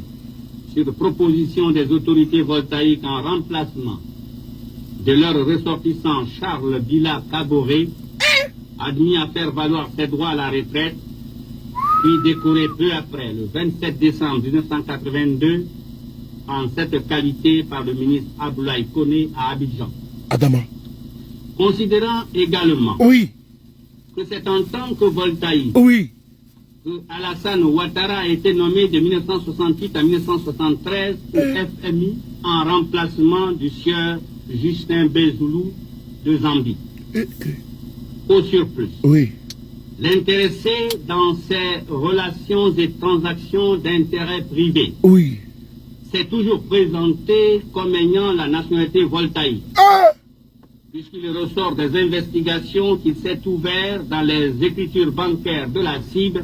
sur proposition des autorités voltaïques en remplacement de leur ressortissant Charles Bila Kaboré, admis à faire valoir ses droits à la retraite, puis décoré peu après, le 27 décembre 1982, en cette qualité par le ministre Abdoulaye Koné à Abidjan. Considérant également que c'est en tant que voltaïque que Alassane Ouattara a été nommé de 1968 à 1973 au FMI en remplacement du sieur Justin Bézoulou de Zambie. Au surplus, l'intéressé dans ses relations et transactions d'intérêt privé s'est toujours présenté comme ayant la nationalité voltaïque, puisqu'il ressort des investigations qu'il s'est ouvert dans les écritures bancaires de la CIB,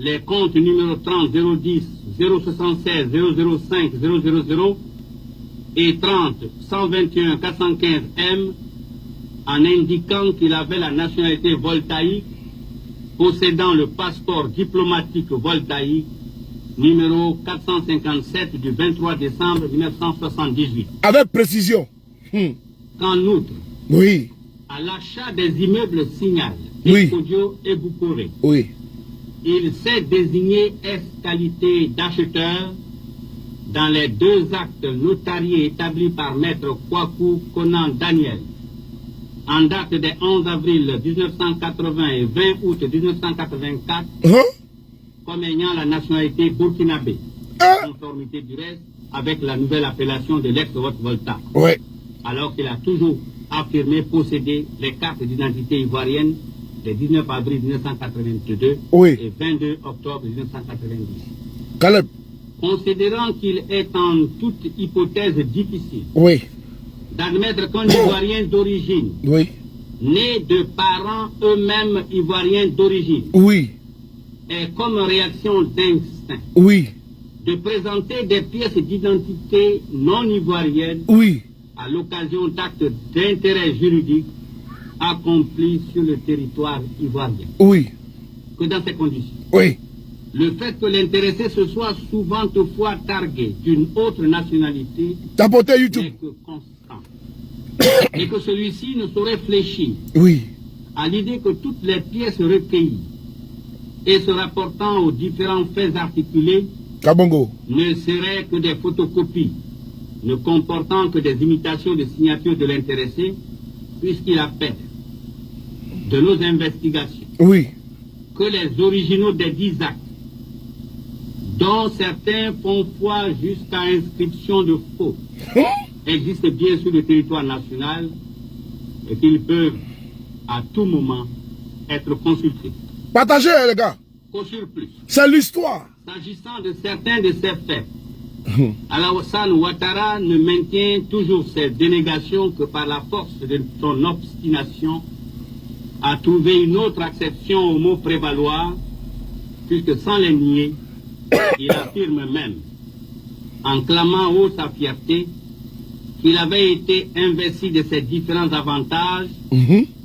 les comptes numéro 30 010 076 005 000 et 30 121 415 M en indiquant qu'il avait la nationalité voltaïque, possédant le passeport diplomatique voltaïque numéro 457 du 23 décembre 1978. Avec précision. Qu'en outre, oui, à l'achat des immeubles Signal, oui, Audio et Boukoré, oui, il s'est désigné qualité d'acheteur dans les 2 actes notariés établis par Maître Kwaku Conan Daniel en date des 11 avril 1980 et 20 août 1984 comme ayant la nationalité burkinabé, en conformité du reste avec la nouvelle appellation de l'ex-Haute-Volta, alors qu'il a toujours affirmé posséder les cartes d'identité ivoiriennes des 19 avril 1982 et 22 octobre 1990. Caleb. Considérant qu'il est en toute hypothèse difficile d'admettre qu'un Ivoirien d'origine, né de parents eux-mêmes Ivoiriens d'origine, est comme réaction d'instinct de présenter des pièces d'identité non ivoiriennes à l'occasion d'actes d'intérêt juridique accomplis sur le territoire ivoirien. Que dans ces conditions, le fait que l'intéressé se soit souvent toutefois targué d'une autre nationalité n'est que constant. Et que celui-ci ne saurait fléchir à l'idée que toutes les pièces recueillies et se rapportant aux différents faits articulés ne seraient que des photocopies, ne comportant que des imitations de signatures de l'intéressé, puisqu'il appelle de nos investigations que les originaux des 10 actes, dont certains font foi jusqu'à inscription de faux, existent bien sur le territoire national et qu'ils peuvent à tout moment être consultés. Partagez les gars. Au surplus, c'est l'histoire. S'agissant de certains de ces faits, Alassane Ouattara ne maintient toujours ses dénégations que par la force de son obstination à trouver une autre acception au mot prévaloir, puisque sans les nier, il affirme même, en clamant haut sa fierté, qu'il avait été investi de ses différents avantages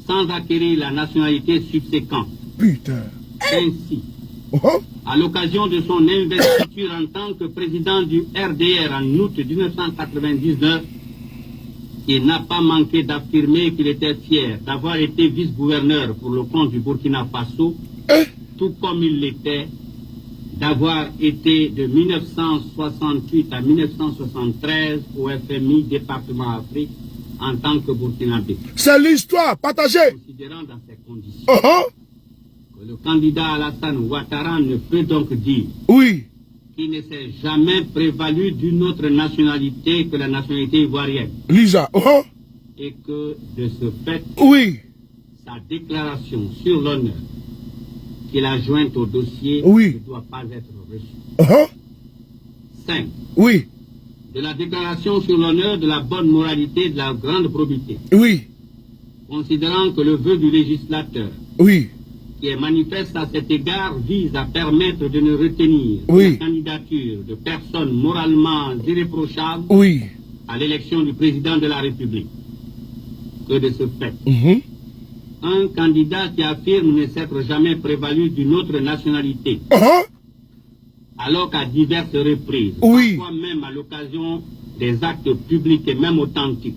sans acquérir la nationalité subséquente. Ainsi, à l'occasion de son investiture en tant que président du RDR en août 1999, il n'a pas manqué d'affirmer qu'il était fier d'avoir été vice-gouverneur pour le compte du Burkina Faso, tout comme il l'était d'avoir été de 1968 à 1973 au FMI département Afrique en tant que burkinabé. C'est l'histoire, partagez. Considérant dans ces conditions que le candidat Alassane Ouattara ne peut donc dire qu'il ne s'est jamais prévalu d'une autre nationalité que la nationalité ivoirienne. Lisa, et que de ce fait, sa déclaration sur l'honneur qu'il a jointe au dossier ne doit pas être reçue. 5. De la déclaration sur l'honneur de la bonne moralité et de la grande probité. Considérant que le vœu du législateur, qui est manifeste à cet égard, vise à permettre de ne retenir la candidature de personnes moralement irréprochables à l'élection du président de la République. Que de ce fait, un candidat qui affirme ne s'être jamais prévalu d'une autre nationalité, alors qu'à diverses reprises, parfois même à l'occasion des actes publics et même authentiques,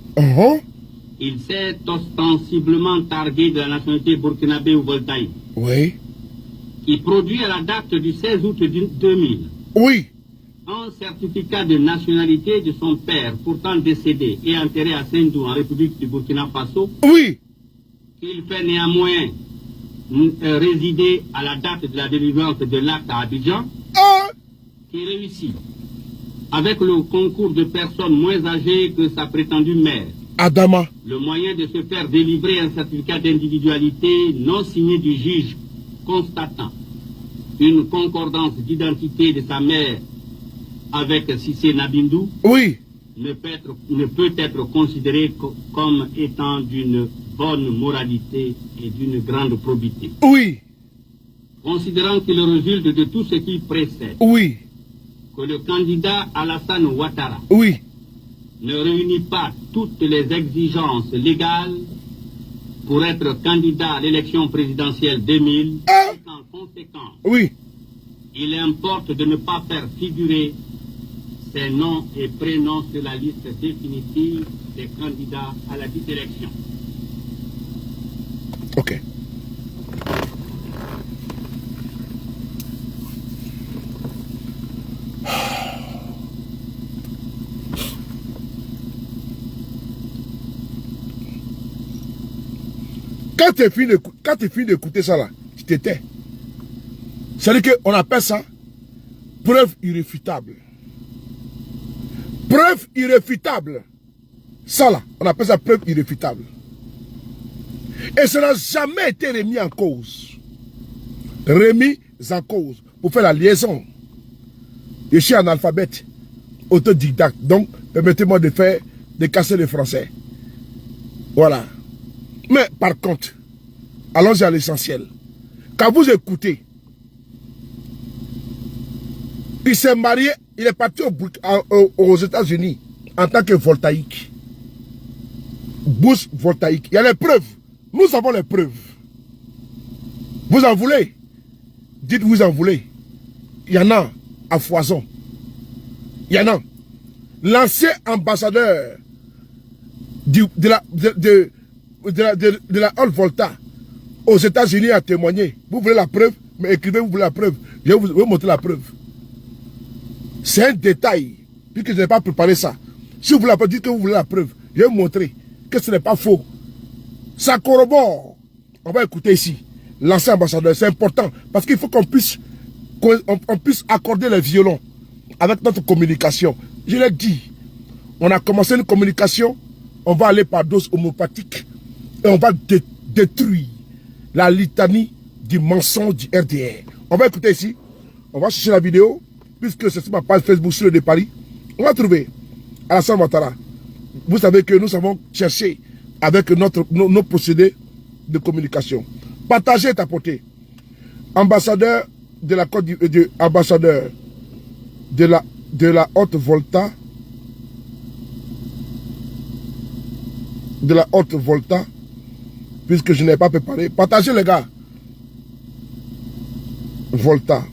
il s'est ostensiblement targué de la nationalité burkinabé ou voltaïque, qui produit à la date du 16 août 2000 un certificat de nationalité de son père, pourtant décédé et enterré à Sendou, en République du Burkina Faso, qu'il fait néanmoins résider à la date de la délivrance de l'acte à Abidjan, qui réussit, avec le concours de personnes moins âgées que sa prétendue mère, le moyen de se faire délivrer un certificat d'individualité non signé du juge constatant une concordance d'identité de sa mère avec Cissé Nabindou, ne peut être considéré comme étant d'une bonne moralité et d'une grande probité. considérant qu'il résulte de tout ce qui précède. Oui. Que le candidat Alassane Ouattara. Oui. Ne réunit pas toutes les exigences légales pour être candidat à l'élection présidentielle 2000. En conséquence, oui. Il importe de ne pas faire figurer ses noms et prénoms sur la liste définitive des candidats à la dite élection. Ok. Quand tu finis d'écouter ça là, tu t'étais. C'est-à-dire qu'on appelle ça preuve irréfutable. Preuve irréfutable. Ça là, on appelle ça preuve irréfutable. Et ça n'a jamais été remis en cause. Remis en cause. Pour faire la liaison. Je suis analphabète, autodidacte. Donc, permettez-moi de casser le français. Voilà. Mais par contre, allons-y à l'essentiel. Quand vous écoutez, il s'est marié, il est parti aux États-Unis en tant que voltaïque. Bourse voltaïque. Il y a les preuves. Nous avons les preuves. Vous en voulez? Dites vous en voulez. Il y en a à foison. Il y en a. L'ancien ambassadeur de la Haute Volta aux États-Unis a témoigné. Vous voulez la preuve? Mais écrivez, vous voulez la preuve. Je vais vous montrer la preuve. C'est un détail, puisque je n'ai pas préparé ça. Si vous voulez la preuve, dites que vous voulez la preuve. Je vais vous montrer que ce n'est pas faux. Ça corrobore. On va écouter ici. L'ancien ambassadeur, c'est important. Parce qu'il faut qu'on puisse accorder les violons avec notre communication. Je l'ai dit. On a commencé une communication. On va aller par dose homopathique. Et on va détruire la litanie du mensonge du RDR. On va écouter ici. On va chercher la vidéo. Puisque c'est sur ma page Facebook sur le de Paris. On va trouver Alassane Ouattara. Vous savez que nous avons cherché avec nos procédés de communication. Partager est apporté. Ambassadeur de la Côte d'Ivoire, ambassadeur de la Haute Volta. De la Haute Volta. Puisque je n'ai pas préparé. Partagez les gars. Volta.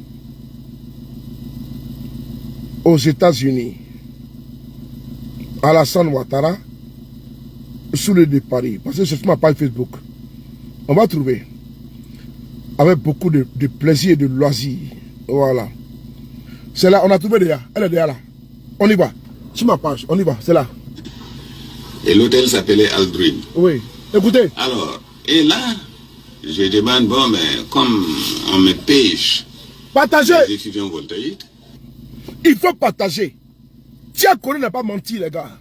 Aux États-Unis. Alassane Ouattara. Sous le de Paris. Parce que c'est sur ma page Facebook. On va trouver. Avec beaucoup de plaisir et de loisir. Voilà. C'est là, on a trouvé déjà. Elle est déjà là. On y va. Sur ma page, on y va. C'est là. Et l'hôtel s'appelait Aldrin. Oui. Écoutez. Alors, et là, je demande, bon, mais comme on me pêche. Partagez. Les étudiants voltaïques. Il faut partager. Tia Kone n'a pas menti, les gars.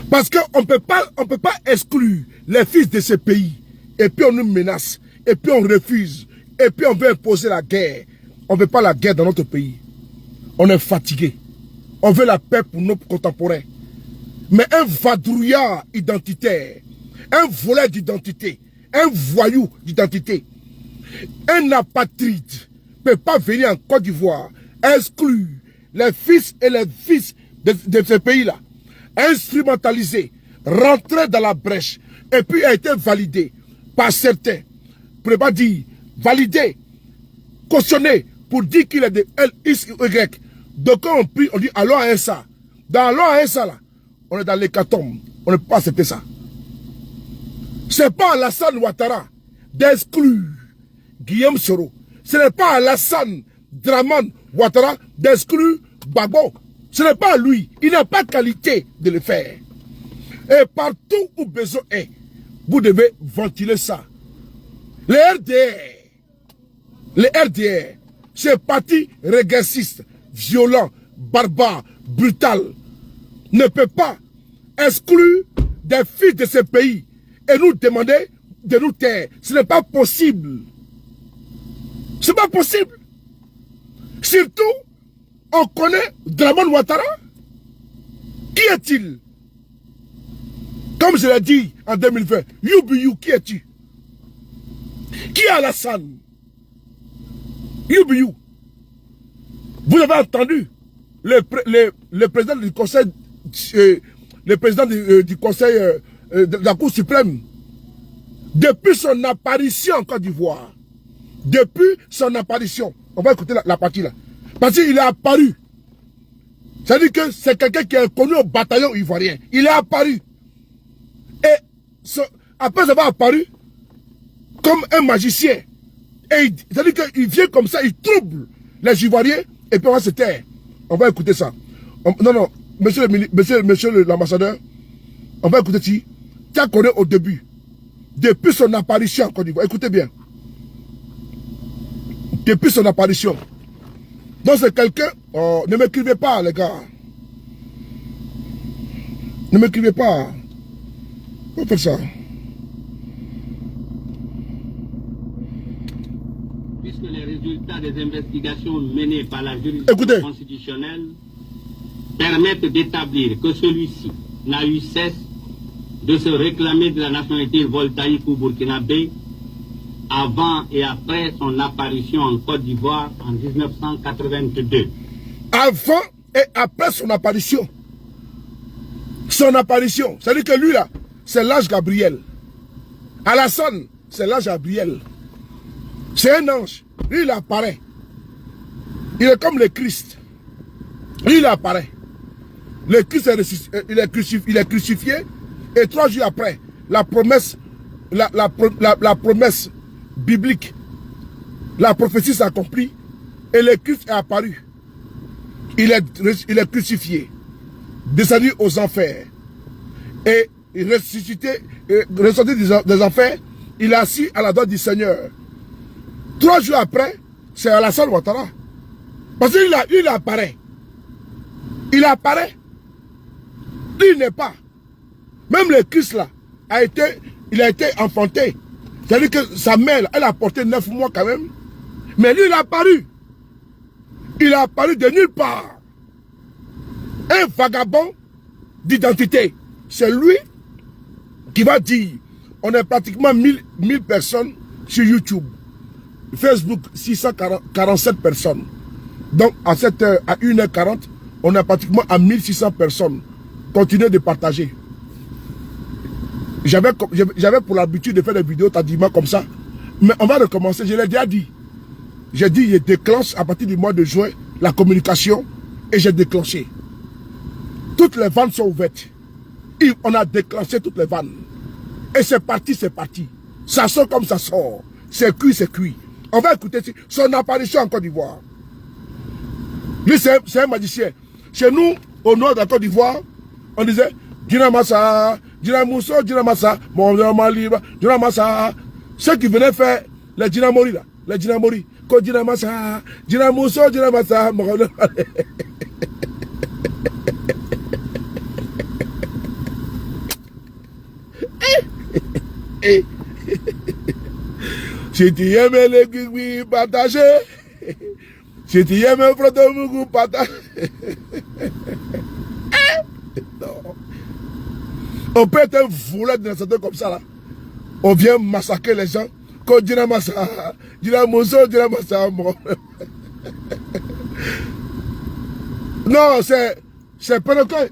Parce qu'on ne peut pas exclure les fils de ce pays. Et puis on nous menace. Et puis on refuse. Et puis on veut imposer la guerre. On ne veut pas la guerre dans notre pays. On est fatigué. On veut la paix pour nos contemporains. Mais un vadrouillard identitaire, un voleur d'identité, un voyou d'identité, un apatride ne peut pas venir en Côte d'Ivoire exclure les fils et les fils de ce pays-là, instrumentaliser, rentrer dans la brèche, et puis a été validé par certains, je ne peux pas dire validé, cautionné, pour dire qu'il est de L, X, Y. Donc on prie, on dit allons à ça. Dans allons à ça là, on est dans l'hécatombe. On ne peut pas accepter ça. Ce n'est pas Alassane Ouattara d'exclure Guillaume Soro. Ce n'est pas Alassane Dramane Ouattara d'exclure Gbagbo. Ce n'est pas lui. Il n'a pas qualité de le faire. Et partout où besoin est, vous devez ventiler ça. Les RDR, c'est parti régressiste, violent, barbare, brutal, ne peut pas exclure des fils de ce pays et nous demander de nous taire. Ce n'est pas possible. Ce n'est pas possible. Surtout, on connaît Dramane Ouattara. Qui est-il? Comme je l'ai dit en 2020, you be you, qui es-tu? Qui est Alassane? You. Vous avez entendu le président du conseil, le président du conseil de la Cour suprême, depuis son apparition en Côte d'Ivoire, depuis son apparition, on va écouter la partie là, parce qu'il est apparu. C'est-à-dire que c'est quelqu'un qui est connu au bataillon ivoirien. Il est apparu. Et après avoir apparu comme un magicien, c'est-à-dire qu'il vient comme ça, il trouble les Ivoiriens et puis on va se taire. On va écouter ça. Non, monsieur l'ambassadeur, on va écouter ça. Tu as connu au début, depuis son apparition en Côte d'Ivoire. Écoutez bien. Depuis son apparition. Donc c'est quelqu'un... Oh, ne m'écrivez pas, les gars. Ne m'écrivez pas. Pourquoi faire ça? Puisque les résultats des investigations menées par la juridiction constitutionnelle permettent d'établir que celui-ci n'a eu cesse de se réclamer de la nationalité voltaïque ou burkinabé avant et après son apparition en Côte d'Ivoire en 1982. Avant et après son apparition. Son apparition. C'est-à-dire que lui là, c'est l'ange Gabriel. Alassane, c'est l'ange Gabriel. C'est un ange. Lui, il apparaît. Il est comme le Christ. Lui, il apparaît. Le Christ il est crucifié. Et 3 jours après, la promesse biblique, la prophétie s'accomplit. Et le Christ est apparu. Il est crucifié, descendu aux enfers. Et ressuscité des enfers, il est assis à la droite du Seigneur. 3 jours après, c'est Alassane Ouattara. Parce qu'il apparaît. Il apparaît. Il n'est pas. Même le Christ là, il a été enfanté. C'est-à-dire que sa mère, elle a porté 9 mois quand même. Mais lui, il a apparu. Il a apparu de nulle part. Un vagabond d'identité. C'est lui qui va dire, on est pratiquement 1000 personnes sur YouTube. Facebook, 647 personnes. Donc, à 1h40, on est pratiquement à 1600 personnes. Continuez de partager. J'avais pour l'habitude de faire des vidéos tardivement comme ça. Mais on va recommencer. Je l'ai déjà dit. J'ai dit, je déclenche à partir du mois de juin la communication et j'ai déclenché. Toutes les vannes sont ouvertes. On a déclenché toutes les vannes. Et c'est parti, c'est parti. Ça sort comme ça sort. C'est cuit, c'est cuit. On va écouter son apparition en Côte d'Ivoire. Lui, c'est un magicien. Chez nous, au nord de la Côte d'Ivoire, on disait Djinamassa, Djinamousso, Djinamassa, mon libre, Djinamassa. Ceux qui venaient faire les Djinamori là, les Djinamori, Ko Djinamassa, Djinamousso, Djinamassa, mon si tu aimes les guigui, partagez. Si tu aimes le protomougou, partagez. Non. On peut être un voleur d'un certain comme ça là. On vient massacrer les gens. Quand Djinamassa, Djinamousso, Djinamassa. Non, c'est pendant que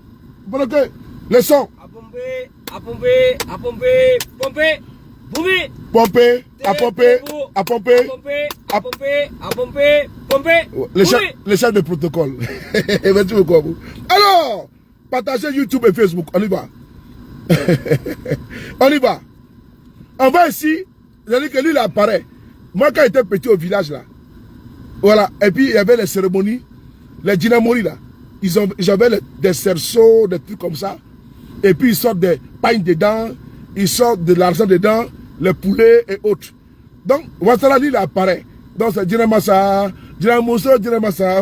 le son. À pomper. Les chefs de protocole. Merci beaucoup. Alors, partagez YouTube et Facebook. On y va. On y va. On va ici. C'est-à-dire que lui, il apparaît. Moi, quand j'étais petit au village, là. Voilà. Et puis, il y avait les cérémonies. Les Djinamori, là. Ils avaient des cerceaux, des trucs comme ça. Et puis, ils sortent des pagnes dedans. Ils sortent de l'argent dedans. Les poulets et autres. Donc, Ouattara, lui, il apparaît. Donc, c'est Djinamassa, Djinamousso, Djinamassa,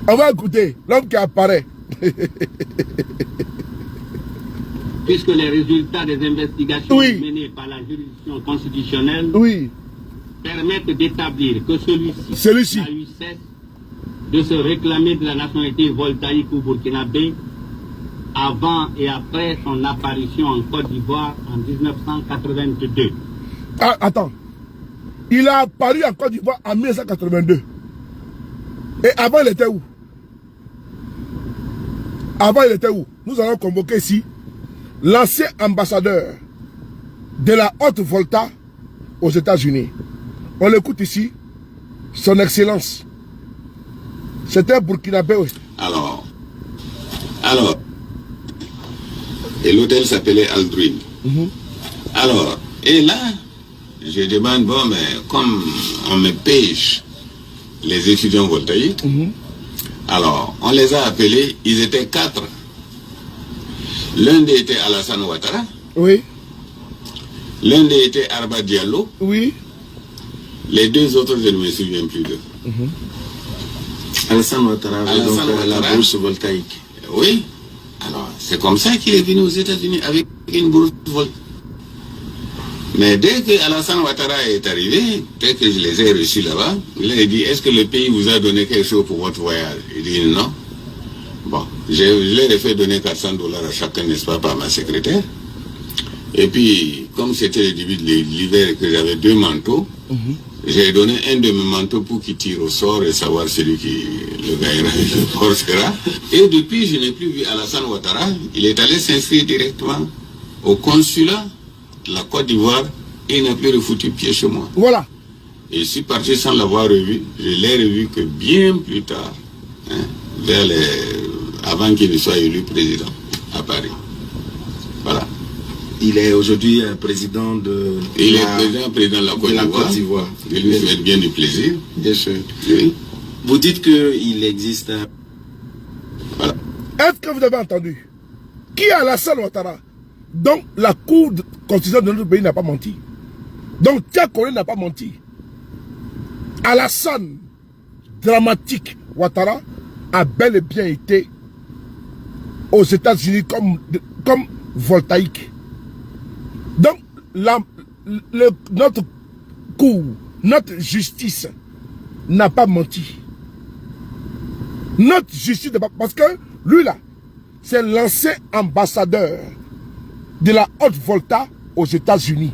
on va écouter l'homme qui apparaît. Puisque les résultats des investigations menées par la juridiction constitutionnelle permettent d'établir que celui-ci a eu cesse de se réclamer de la nationalité voltaïque ou burkinabé avant et après son apparition en Côte d'Ivoire en 1982. Ah, attends. Il a apparu en Côte d'Ivoire en 1982. Et avant, il était où? Avant, il était où? Nous allons convoquer ici l'ancien ambassadeur de la Haute-Volta aux États-Unis. On l'écoute ici. Son Excellence. C'était Burkinabé. Alors. Et l'hôtel s'appelait Aldrin. Alors, et là, je demande, bon, mais comme on me pêche les étudiants voltaïques, alors, on les a appelés, ils étaient 4. L'un d'eux était Alassane Ouattara. Oui. L'un d'eux était Arba Diallo. Oui. Les 2 autres, je ne me souviens plus d'eux. Alassane Ouattara, donc la bourse voltaïque. Oui. Alors, c'est comme ça qu'il est venu aux États-Unis avec une bourse voltaïque. Mais dès que Alassane Ouattara est arrivé, dès que je les ai reçus là-bas, il a dit, est-ce que le pays vous a donné quelque chose pour votre voyage? Il dit non. Bon, je leur ai fait donner $400 à chacun, n'est-ce pas, par ma secrétaire. Et puis, comme c'était le début de l'hiver et que j'avais 2 manteaux, j'ai donné un de mes manteaux pour qu'il tire au sort et savoir celui qui le gagnera, le portera. Et depuis, je n'ai plus vu Alassane Ouattara. Il est allé s'inscrire directement au consulat de la Côte d'Ivoire et il n'a plus refoutu pied chez moi. Voilà. Et je suis parti sans l'avoir revu. Je l'ai revu que bien plus tard, avant qu'il ne soit élu président à Paris. Voilà. Il est aujourd'hui président de président de la Côte d'Ivoire. Je lui souhaite bien du plaisir. Bien sûr. Oui. Vous dites qu'il existe un... Voilà. Est-ce que vous avez entendu? Qui est Alassane Ouattara? Donc la Cour constitutionnelle de notre pays n'a pas menti. Donc Tiakoné n'a pas menti. Alassane dramatique Ouattara a bel et bien été aux États-Unis comme voltaïque. Donc notre cour, notre justice n'a pas menti. Notre justice n'a pas... Parce que lui là, c'est l'ancien ambassadeur de la Haute-Volta aux États-Unis.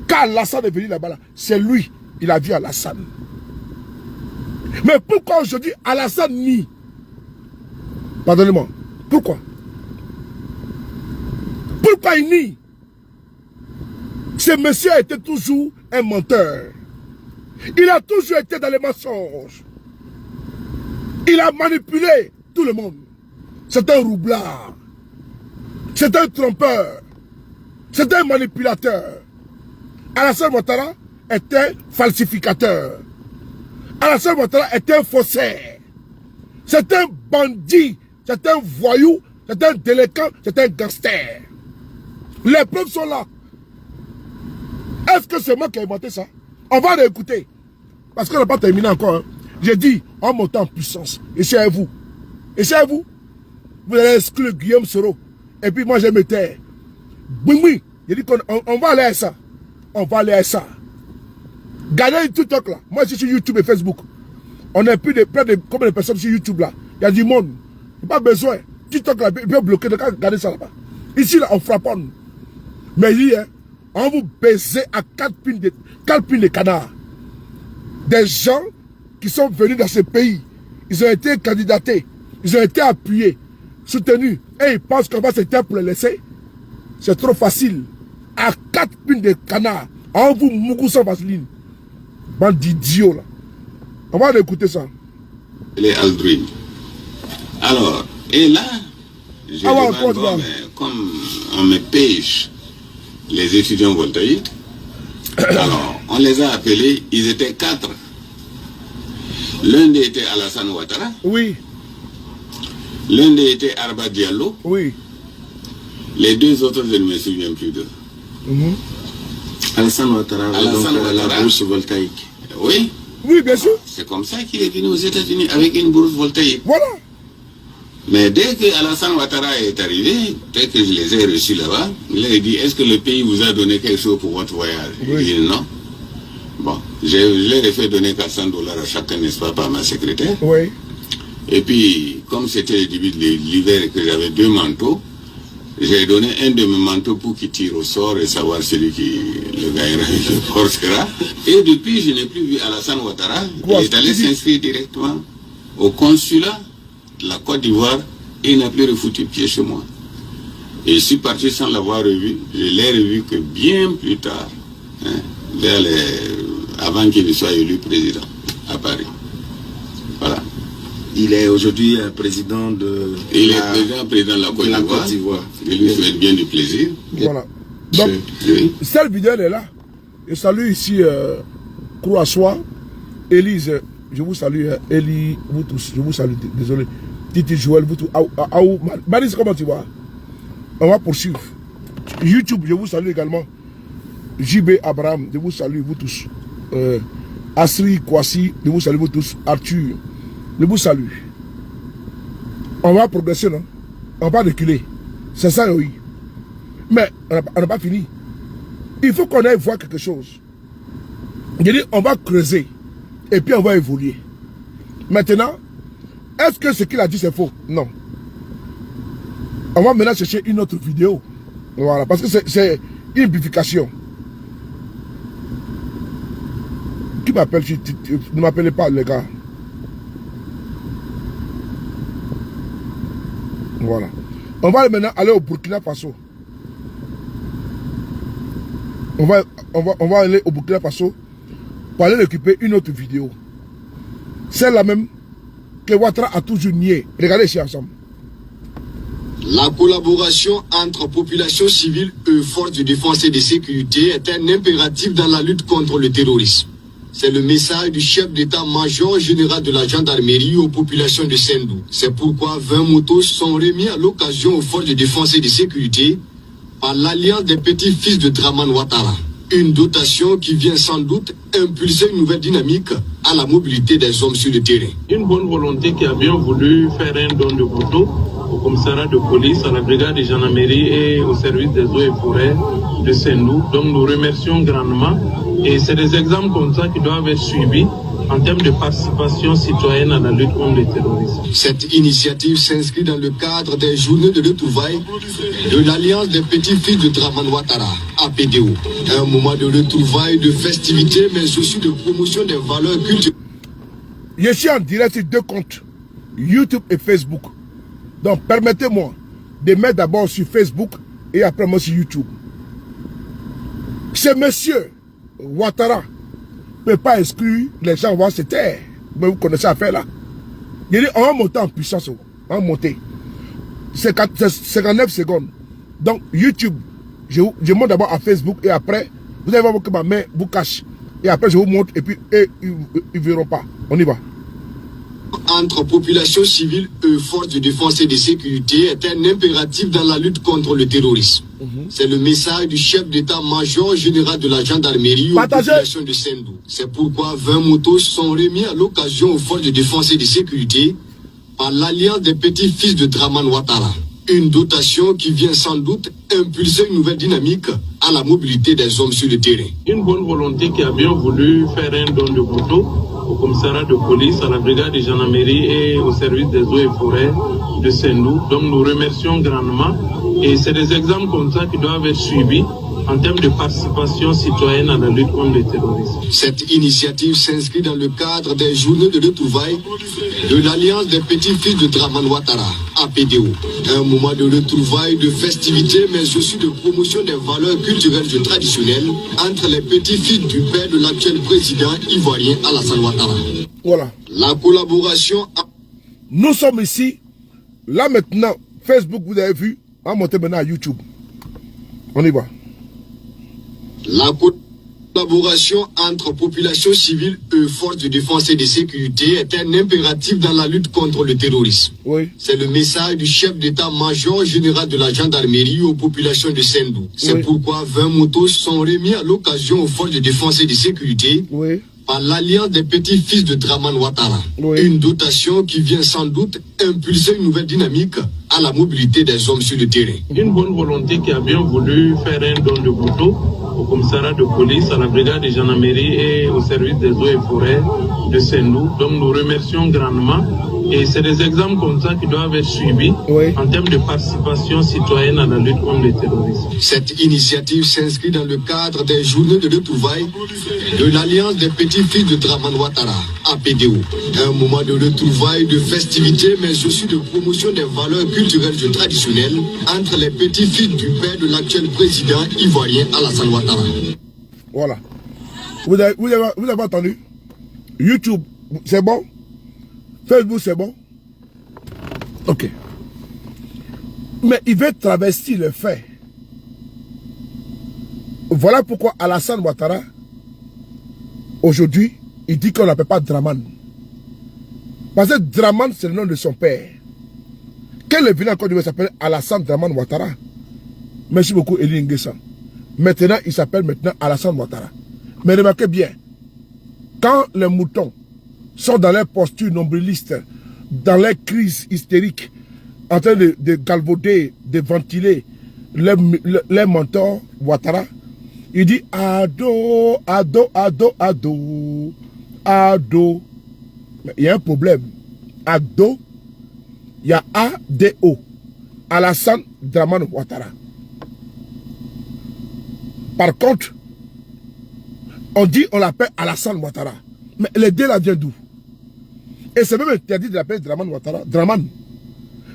Quand Alassane est venu là-bas, c'est lui, il a vu Alassane. Mais pourquoi aujourd'hui Alassane nie? Pardonnez-moi. Pourquoi? Pourquoi il nie? Ce monsieur a été toujours un menteur. Il a toujours été dans les mensonges. Il a manipulé tout le monde. C'est un roublard. C'est un trompeur. C'est un manipulateur. Alassane Ouattara est un falsificateur. Alassane Ouattara est un faussaire. C'est un bandit. C'est un voyou. C'est un délinquant. C'est un gangster. Les preuves sont là. Est-ce que c'est moi qui ai inventé ça? On va réécouter. Parce qu'on n'a pas terminé encore. Hein. J'ai dit, on monte en puissance. Et c'est à vous. Et c'est à vous. Vous allez exclure Guillaume Soro. Et puis moi, je me tais. Oui. J'ai dit qu'on va aller à ça. On va aller à ça. Gardez TikTok là. Moi, je suis sur YouTube et Facebook. On est plus de près de combien de personnes sur YouTube là? Il y a du monde. Il n'y a pas besoin. TikTok là, il peut bloquer. Regardez ça là-bas. Ici là, on frappe. Mais hier, on vous baisait à 4 pines de canard. Des gens qui sont venus dans ce pays, ils ont été candidatés, ils ont été appuyés, soutenus, et ils pensent qu'on va se taire pour les laisser. C'est trop facile. À 4 pines de canard, on vous mougou sans vaseline. Bande d'idiots là. On va écouter ça. Les Aldrin. Alors, et là, je demande, bon, mais comme on me pêche les étudiants voltaïques, alors on les a appelés, ils étaient 4. L'un d'eux était Alassane Ouattara. Oui. L'un d'eux était Arba Diallo. Oui. Les 2 autres, je ne me souviens plus d'eux. Alassane Ouattara, la bourse voltaïque. Oui. Oui, bien sûr. C'est comme ça qu'il est venu aux États-Unis avec une bourse voltaïque. Voilà. Mais dès que Alassane Ouattara est arrivé, dès que je les ai reçus là-bas, il a dit, est-ce que le pays vous a donné quelque chose pour votre voyage? Il dit non. Bon, je leur ai fait donner $400 à chacun, n'est-ce pas, par ma secrétaire. Oui. Et puis, comme c'était le début de l'hiver et que j'avais 2 manteaux, J'ai donné un de mes manteaux pour qu'il tire au sort et savoir celui qui le gagnera, qui le forcera. Et depuis, je n'ai plus vu Alassane Ouattara. Il est allé s'inscrire directement au consulat de la Côte d'Ivoire et il n'a plus refoutu pied chez moi. Et je suis parti sans l'avoir revu. Je l'ai revu que bien plus tard, avant qu'il ne soit élu président à Paris. Voilà. Il est aujourd'hui président de... Il est président de la Côte d'Ivoire. Je lui souhaite bien du plaisir. Voilà. Donc, cette vidéo elle est là. Je salue ici Croix-Soie, Élise, je vous salue, Élie, vous tous, je vous salue, désolé. Titi Joël, vous tous. Maris, comment tu vas? On va poursuivre. YouTube, je vous salue également. JB Abraham, je vous salue, vous tous. Asri Kwasi, je vous salue, vous tous. Arthur, je vous salue. On va progresser, non? On va reculer. C'est ça, oui. Mais on n'a pas fini. Il faut qu'on aille voir quelque chose. Je dis, on va creuser. Et puis on va évoluer. Maintenant, est-ce que ce qu'il a dit c'est faux? Non. On va maintenant chercher une autre vidéo. Voilà, parce que c'est une amplification. Qui m'appelle? Ne m'appelez pas, les gars. Voilà. On va maintenant aller au Burkina Faso. On va aller au Burkina Faso pour aller récupérer une autre vidéo. C'est la même que Ouattara a toujours nié. Regardez ici ensemble. La collaboration entre population civile et forces de défense et de sécurité est un impératif dans la lutte contre le terrorisme. C'est le message du chef d'état-major général de la gendarmerie aux populations de Sendou. C'est pourquoi 20 motos sont remis à l'occasion aux forces de défense et de sécurité par l'alliance des petits-fils de Draman Ouattara. Une dotation qui vient sans doute impulser une nouvelle dynamique à la mobilité des hommes sur le terrain. Une bonne volonté qui a bien voulu faire un don de couteau au commissariat de police, à la brigade de gendarmerie et au service des eaux et forêts de Sendou. Donc nous remercions grandement. Et c'est des exemples comme ça qui doivent être suivis en termes de participation citoyenne à la lutte contre le terrorisme. Cette initiative s'inscrit dans le cadre des journées de retrouvailles de l'Alliance des petits-fils de Draman Ouattara, APDO. Un moment de retrouvailles, de festivités, mais aussi de promotion des valeurs culturelles. Je suis en direct sur deux comptes, YouTube et Facebook. Donc permettez-moi de mettre d'abord sur Facebook et après moi sur YouTube. Ce monsieur Ouattara ne peut pas exclure les gens vont se taire. Mais vous connaissez l'affaire là. Il dit on va monter en puissance. On va monter. 59 secondes. Donc YouTube, je monte d'abord à Facebook et après, vous allez voir que ma main vous cache. Et après je vous montre et puis ils ne verront pas. On y va. Entre population civile et forces de défense et de sécurité est un impératif dans la lutte contre le terrorisme. C'est le message du chef d'état-major général de la gendarmerie aux populations de Sendou. C'est pourquoi 20 motos sont remis à l'occasion aux forces de défense et de sécurité par l'alliance des petits-fils de Draman Ouattara. Une dotation qui vient sans doute impulser une nouvelle dynamique à la mobilité des hommes sur le terrain. Une bonne volonté qui a bien voulu faire un don de couteau au commissariat de police, à la brigade de gendarmerie et au service des eaux et forêts de Sendou. Donc nous remercions grandement. Et c'est des exemples comme ça qui doivent être suivis en termes de participation citoyenne à la lutte contre le terrorisme. Cette initiative s'inscrit dans le cadre des journées de retrouvailles de l'Alliance des petits-fils de Draman Ouattara, APDO. Un moment de retrouvailles, de festivités, mais aussi de promotion des valeurs culturelles et traditionnelles entre les petits-fils du père de l'actuel président ivoirien Alassane Ouattara. Voilà. La collaboration... Nous sommes ici. Là maintenant, Facebook, vous avez vu, on va monter maintenant à YouTube. On y va. La collaboration entre population civile et forces de défense et de sécurité est un impératif dans la lutte contre le terrorisme. Oui. C'est le message du chef d'état-major général de la gendarmerie aux populations de Sendou. C'est pourquoi 20 motos sont remis à l'occasion aux forces de défense et de sécurité par l'alliance des petits-fils de Draman Ouattara. Une dotation qui vient sans doute impulser une nouvelle dynamique à la mobilité des hommes sur le terrain. Une bonne volonté qui a bien voulu faire un don de couteau au commissariat de police, à la brigade de gendarmerie et au service des eaux et forêts de Sendou. Donc nous remercions grandement. Et c'est des exemples comme ça qui doivent être suivis en termes de participation citoyenne à la lutte contre le terrorisme. Cette initiative s'inscrit dans le cadre des journées de retrouvailles de l'Alliance des petits-fils de Draman Ouattara, APDO. Un moment de retrouvailles, de festivités, mais aussi de promotion des valeurs culturelles et traditionnelles entre les petits-fils du père de l'actuel président ivoirien Alassane Ouattara. Voilà. Vous avez entendu? YouTube, c'est bon? Facebook, c'est bon? Ok. Mais il veut travestir le fait. Voilà pourquoi Alassane Ouattara, aujourd'hui, il dit qu'on n'appelle pas Draman. Parce que Draman, c'est le nom de son père. Quand il est venu encore, il s'appelle Alassane Draman Ouattara. Merci beaucoup, Eli Nguessa. Maintenant, il s'appelle Alassane Ouattara. Mais remarquez bien, quand les moutons sont dans leur posture nombriliste, dans leur crise hystérique, en train de galvauder, de ventiler les mentors Ouattara, il dit ado, ado, ado, ado, ado. Mais il y a un problème. Ado, il y a A-D-O. Alassane Draman Ouattara. Par contre, on dit on l'appelle Alassane Ouattara. Mais les deux là vient d'où? Et c'est même interdit de l'appeler Draman Ouattara. Draman.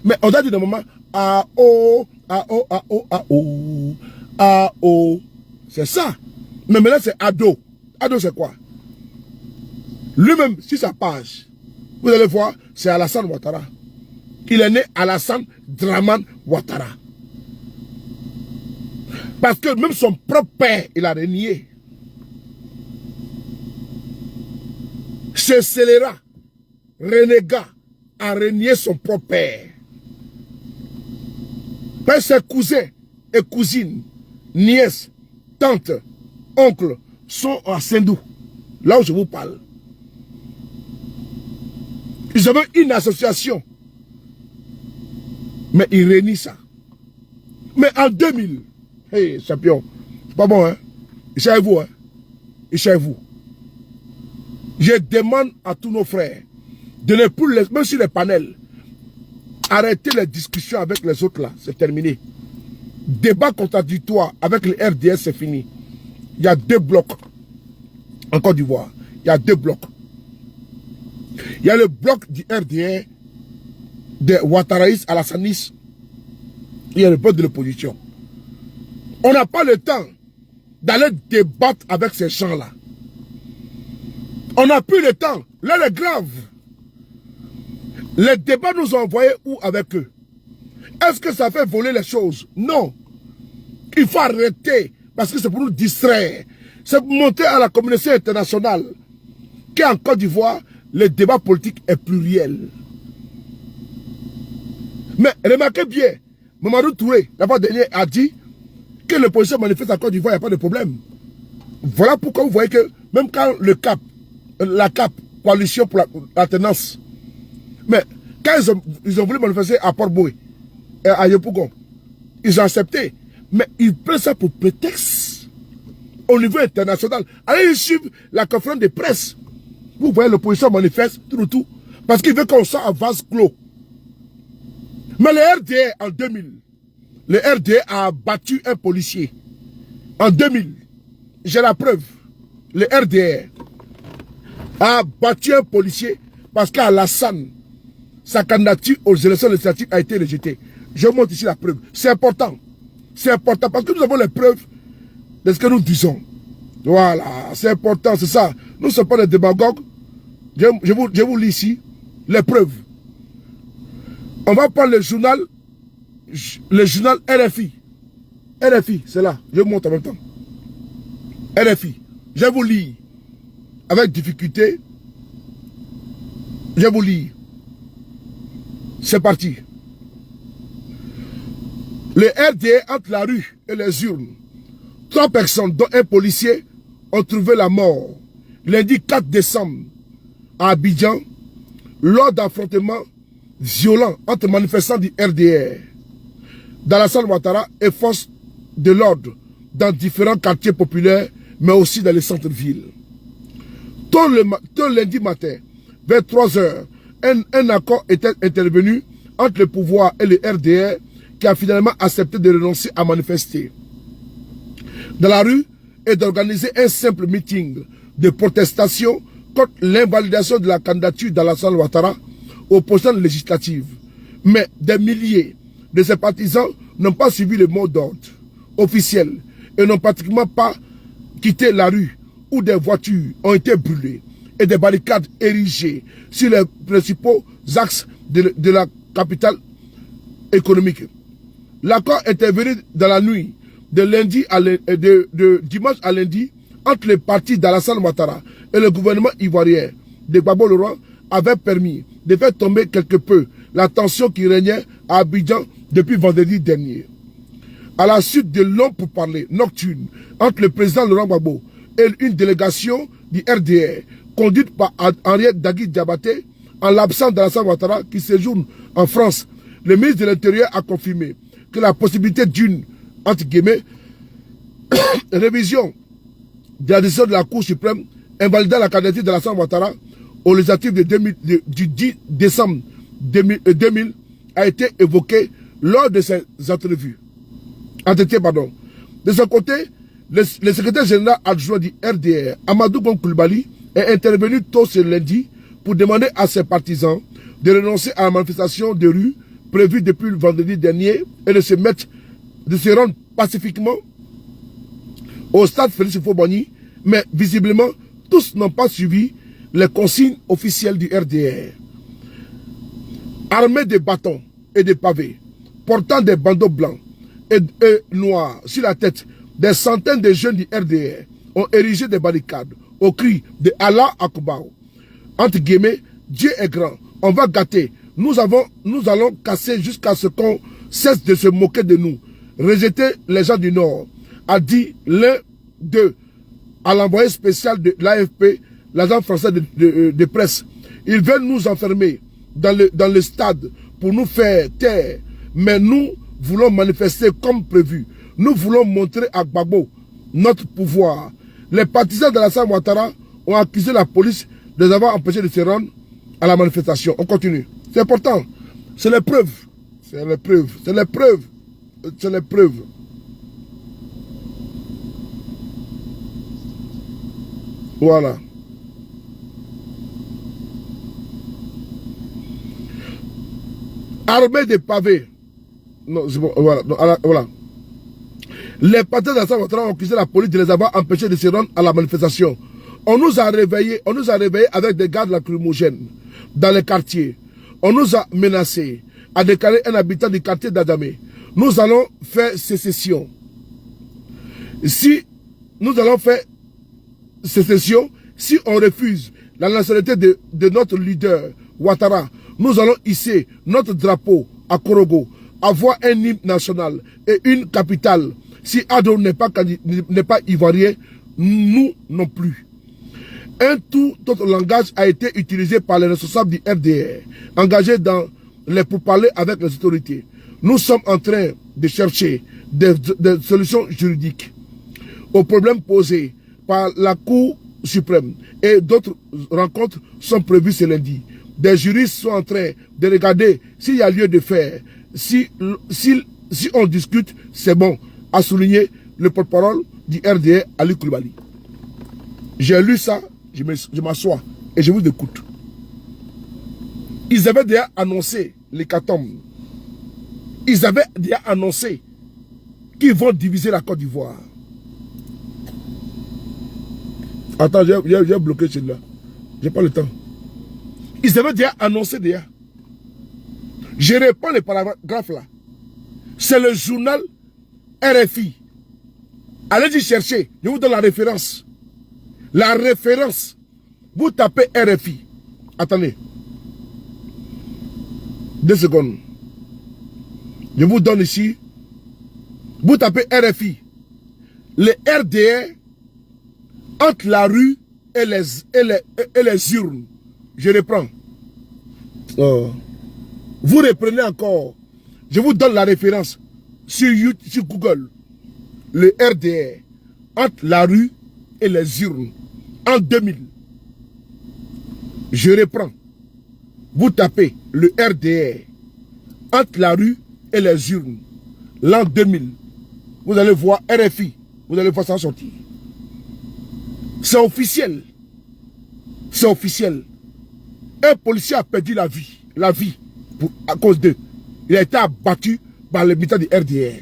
Mais on a dit d'un moment A-O, A-O, A-O, A-O, A-O. C'est ça. Mais maintenant c'est Ado. Ado c'est quoi? Lui-même, sur sa page, vous allez voir, c'est Alassane Ouattara. Il est né Alassane Draman Ouattara. Parce que même son propre père, il a renié. Ce scélérat, renégat, a renié son propre père. Parce que ses cousins et cousines, nièces, tantes, oncles, sont à Sendou, là où je vous parle. Ils avaient une association. Mais ils renient ça. Mais en 2000, hey, champion, c'est pas bon, hein? Échec-vous, hein? Échec-vous. Je demande à tous nos frères de ne plus, même sur les panels, arrêter les discussions avec les autres là, c'est terminé. Débat contradictoire avec le RDS, c'est fini. Il y a 2 blocs en Côte d'Ivoire. Il y a 2 blocs. Il y a le bloc du RDR, des Ouattaraïs, Alassanis. Il y a le bloc de l'opposition. On n'a pas le temps d'aller débattre avec ces gens-là. On n'a plus le temps. Là, c'est grave. Les débats nous ont envoyés où avec eux? Est-ce que ça fait voler les choses? Non. Il faut arrêter parce que c'est pour nous distraire. C'est pour montrer à la communauté internationale qu'en Côte d'Ivoire, le débat politique est pluriel. Mais remarquez bien, Mamadou Touré, la fois dernière, a dit que l'opposition manifeste en Côte d'Ivoire, il n'y a pas de problème. Voilà pourquoi vous voyez que même quand le CAP, la CAP, coalition pour l'alternance, mais quand ils ont voulu manifester à Port-Boué, à Yopougon, ils ont accepté. Mais ils prennent ça pour prétexte au niveau international. Allez suivre la conférence de presse. Vous voyez l'opposition manifeste, tout. Parce qu'il veut qu'on soit en vase clos. Mais le RDR en 2000, le RDR a battu un policier. En 2000, j'ai la preuve. Le RDR a battu un policier parce qu'Alassane, sa candidature aux élections législatives a été rejetée. Je vous montre ici la preuve. C'est important. C'est important parce que nous avons les preuves de ce que nous disons. Voilà, c'est important, c'est ça. Nous ne sommes pas des démagogues. Je vous lis ici les preuves. On va prendre le journal RFI. RFI, c'est là. Je vous montre en même temps. RFI. Je vous lis avec difficulté. Je vous lis. C'est parti. Le RDA entre la rue et les urnes. 3 personnes, dont un policier, ont trouvé la mort lundi 4 décembre à Abidjan lors d'affrontements violents entre manifestants du RDR dans la salle Ouattara et forces de l'ordre dans différents quartiers populaires, mais aussi dans les centres-villes. Tôt lundi matin, vers 3 h, un accord était intervenu entre le pouvoir et le RDR qui a finalement accepté de renoncer à manifester dans la rue et d'organiser un simple meeting de protestation contre l'invalidation de la candidature d'Alassane Ouattara aux prochaines législatives. Mais des milliers de ses partisans n'ont pas suivi le mot d'ordre officiel et n'ont pratiquement pas quitté la rue où des voitures ont été brûlées et des barricades érigées sur les principaux axes de la capitale économique. L'accord est intervenu dans la nuit de dimanche à lundi entre les partis d'Alassane Ouattara et le gouvernement ivoirien de Gbagbo Laurent avait permis de faire tomber quelque peu la tension qui régnait à Abidjan depuis vendredi dernier. À la suite de longs pourparlers nocturnes entre le président Laurent Gbagbo et une délégation du RDR conduite par Henriette Dagui Diabaté, en l'absence d'Alassane Ouattara qui séjourne en France, le ministre de l'Intérieur a confirmé que la possibilité d'une, entre guillemets, révision de la décision de la Cour suprême invalidant la candidature d'Alassane Ouattara aux législatives du 10 décembre 2000 a été évoquée lors de ces entrevues. De son côté, le secrétaire général adjoint du RDR, Amadou Gon Coulibaly, est intervenu tôt ce lundi pour demander à ses partisans de renoncer à la manifestation de rue prévue depuis le vendredi dernier et de se rendre pacifiquement au stade Félix Houphouët-Boigny, mais visiblement, tous n'ont pas suivi les consignes officielles du RDR. Armés de bâtons et de pavés, portant des bandeaux blancs et noirs sur la tête, des centaines de jeunes du RDR ont érigé des barricades au cri de Allah Akbar. Entre guillemets, Dieu est grand, on va gâter, nous allons casser jusqu'à ce qu'on cesse de se moquer de nous. Rejeter les gens du Nord, a dit l'un d'eux à l'envoyé spécial de l'AFP, l'agent français de presse. Ils veulent nous enfermer dans le stade pour nous faire taire, mais nous voulons manifester comme prévu. Nous voulons montrer à Gbagbo notre pouvoir. Les partisans d'Alassane Ouattara ont accusé la police de les avoir empêchés de se rendre à la manifestation. On continue. C'est important. C'est les preuves. C'est les preuves. C'est les preuves. C'est les preuves. Voilà. Armée de pavés. Non, c'est bon. Voilà. Non, voilà. Les partisans d'Alassane Ouattara ont accusé la police de les avoir empêchés de se rendre à la manifestation. On nous a réveillés avec des gardes lacrymogènes dans les quartiers. On nous a menacés, a déclaré un habitant du quartier d'Adamé. Nous allons faire sécession. Si nous allons faire sécession, si on refuse la nationalité de notre leader, Ouattara, nous allons hisser notre drapeau à Korogo, avoir un hymne national et une capitale. Si Ado n'est pas ivoirien, nous non plus. Un tout autre langage a été utilisé par les responsables du RDR, engagés dans les pourparlers avec les autorités. Nous sommes en train de chercher des solutions juridiques aux problèmes posés par la Cour suprême et d'autres rencontres sont prévues ce lundi. Des juristes sont en train de regarder s'il y a lieu de faire. Si on discute, c'est bon, a souligné le porte-parole du RDR, Ali Coulibaly. J'ai lu ça, je m'assois et je vous écoute. Ils avaient déjà annoncé l'hécatombe. Ils avaient déjà annoncé qu'ils vont diviser la Côte d'Ivoire. Attends, j'ai bloqué celui-là. J'ai pas le temps. Ils avaient déjà annoncé déjà. Je réponds les paragraphes là. C'est le journal RFI. Allez-y chercher. Je vous donne la référence. La référence. Vous tapez RFI. Attendez. 2 secondes. Je vous donne ici. Vous tapez RFI. Le RDR entre la rue et les urnes. Je reprends. Vous reprenez encore. Je vous donne la référence sur Google. Le RDR entre la rue et les urnes en 2000. Je reprends. vous tapez le RDR entre la rue et les urnes, l'an 2000, vous allez voir RFI, vous allez voir ça sortir. C'est officiel. C'est officiel. Un policier a perdu la vie à cause d'eux. Il a été abattu par les militants du RDR.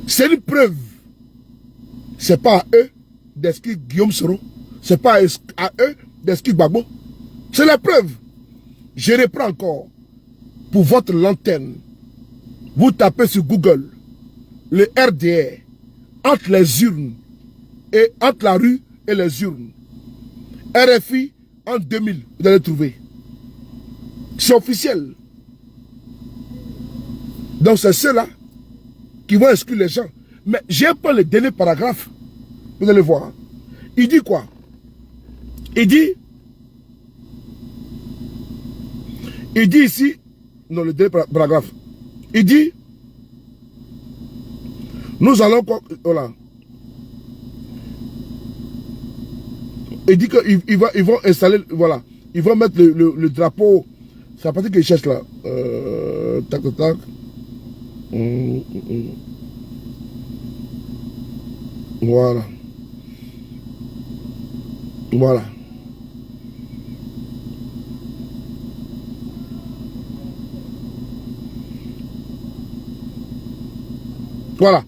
C'est une preuve. C'est pas à eux d'exclure Guillaume Soro. C'est pas à eux d'exclure Gbagbo. C'est la preuve. Je reprends encore. Pour votre lanterne, vous tapez sur Google le RDR entre les urnes et entre la rue et les urnes. RFI en 2000, vous allez trouver. C'est officiel. Donc c'est ceux-là qui vont exclure les gens. Mais j'ai pas le dernier paragraphe. Vous allez voir. Il dit quoi? Il dit ici, non, le dernier paragraphe. Il dit, nous allons, voilà. Il dit qu'ils vont installer, voilà. Ils vont mettre le drapeau. C'est à partir qu'ils cherchent là. Tac, tac, tac. Voilà. Voilà. Voilà.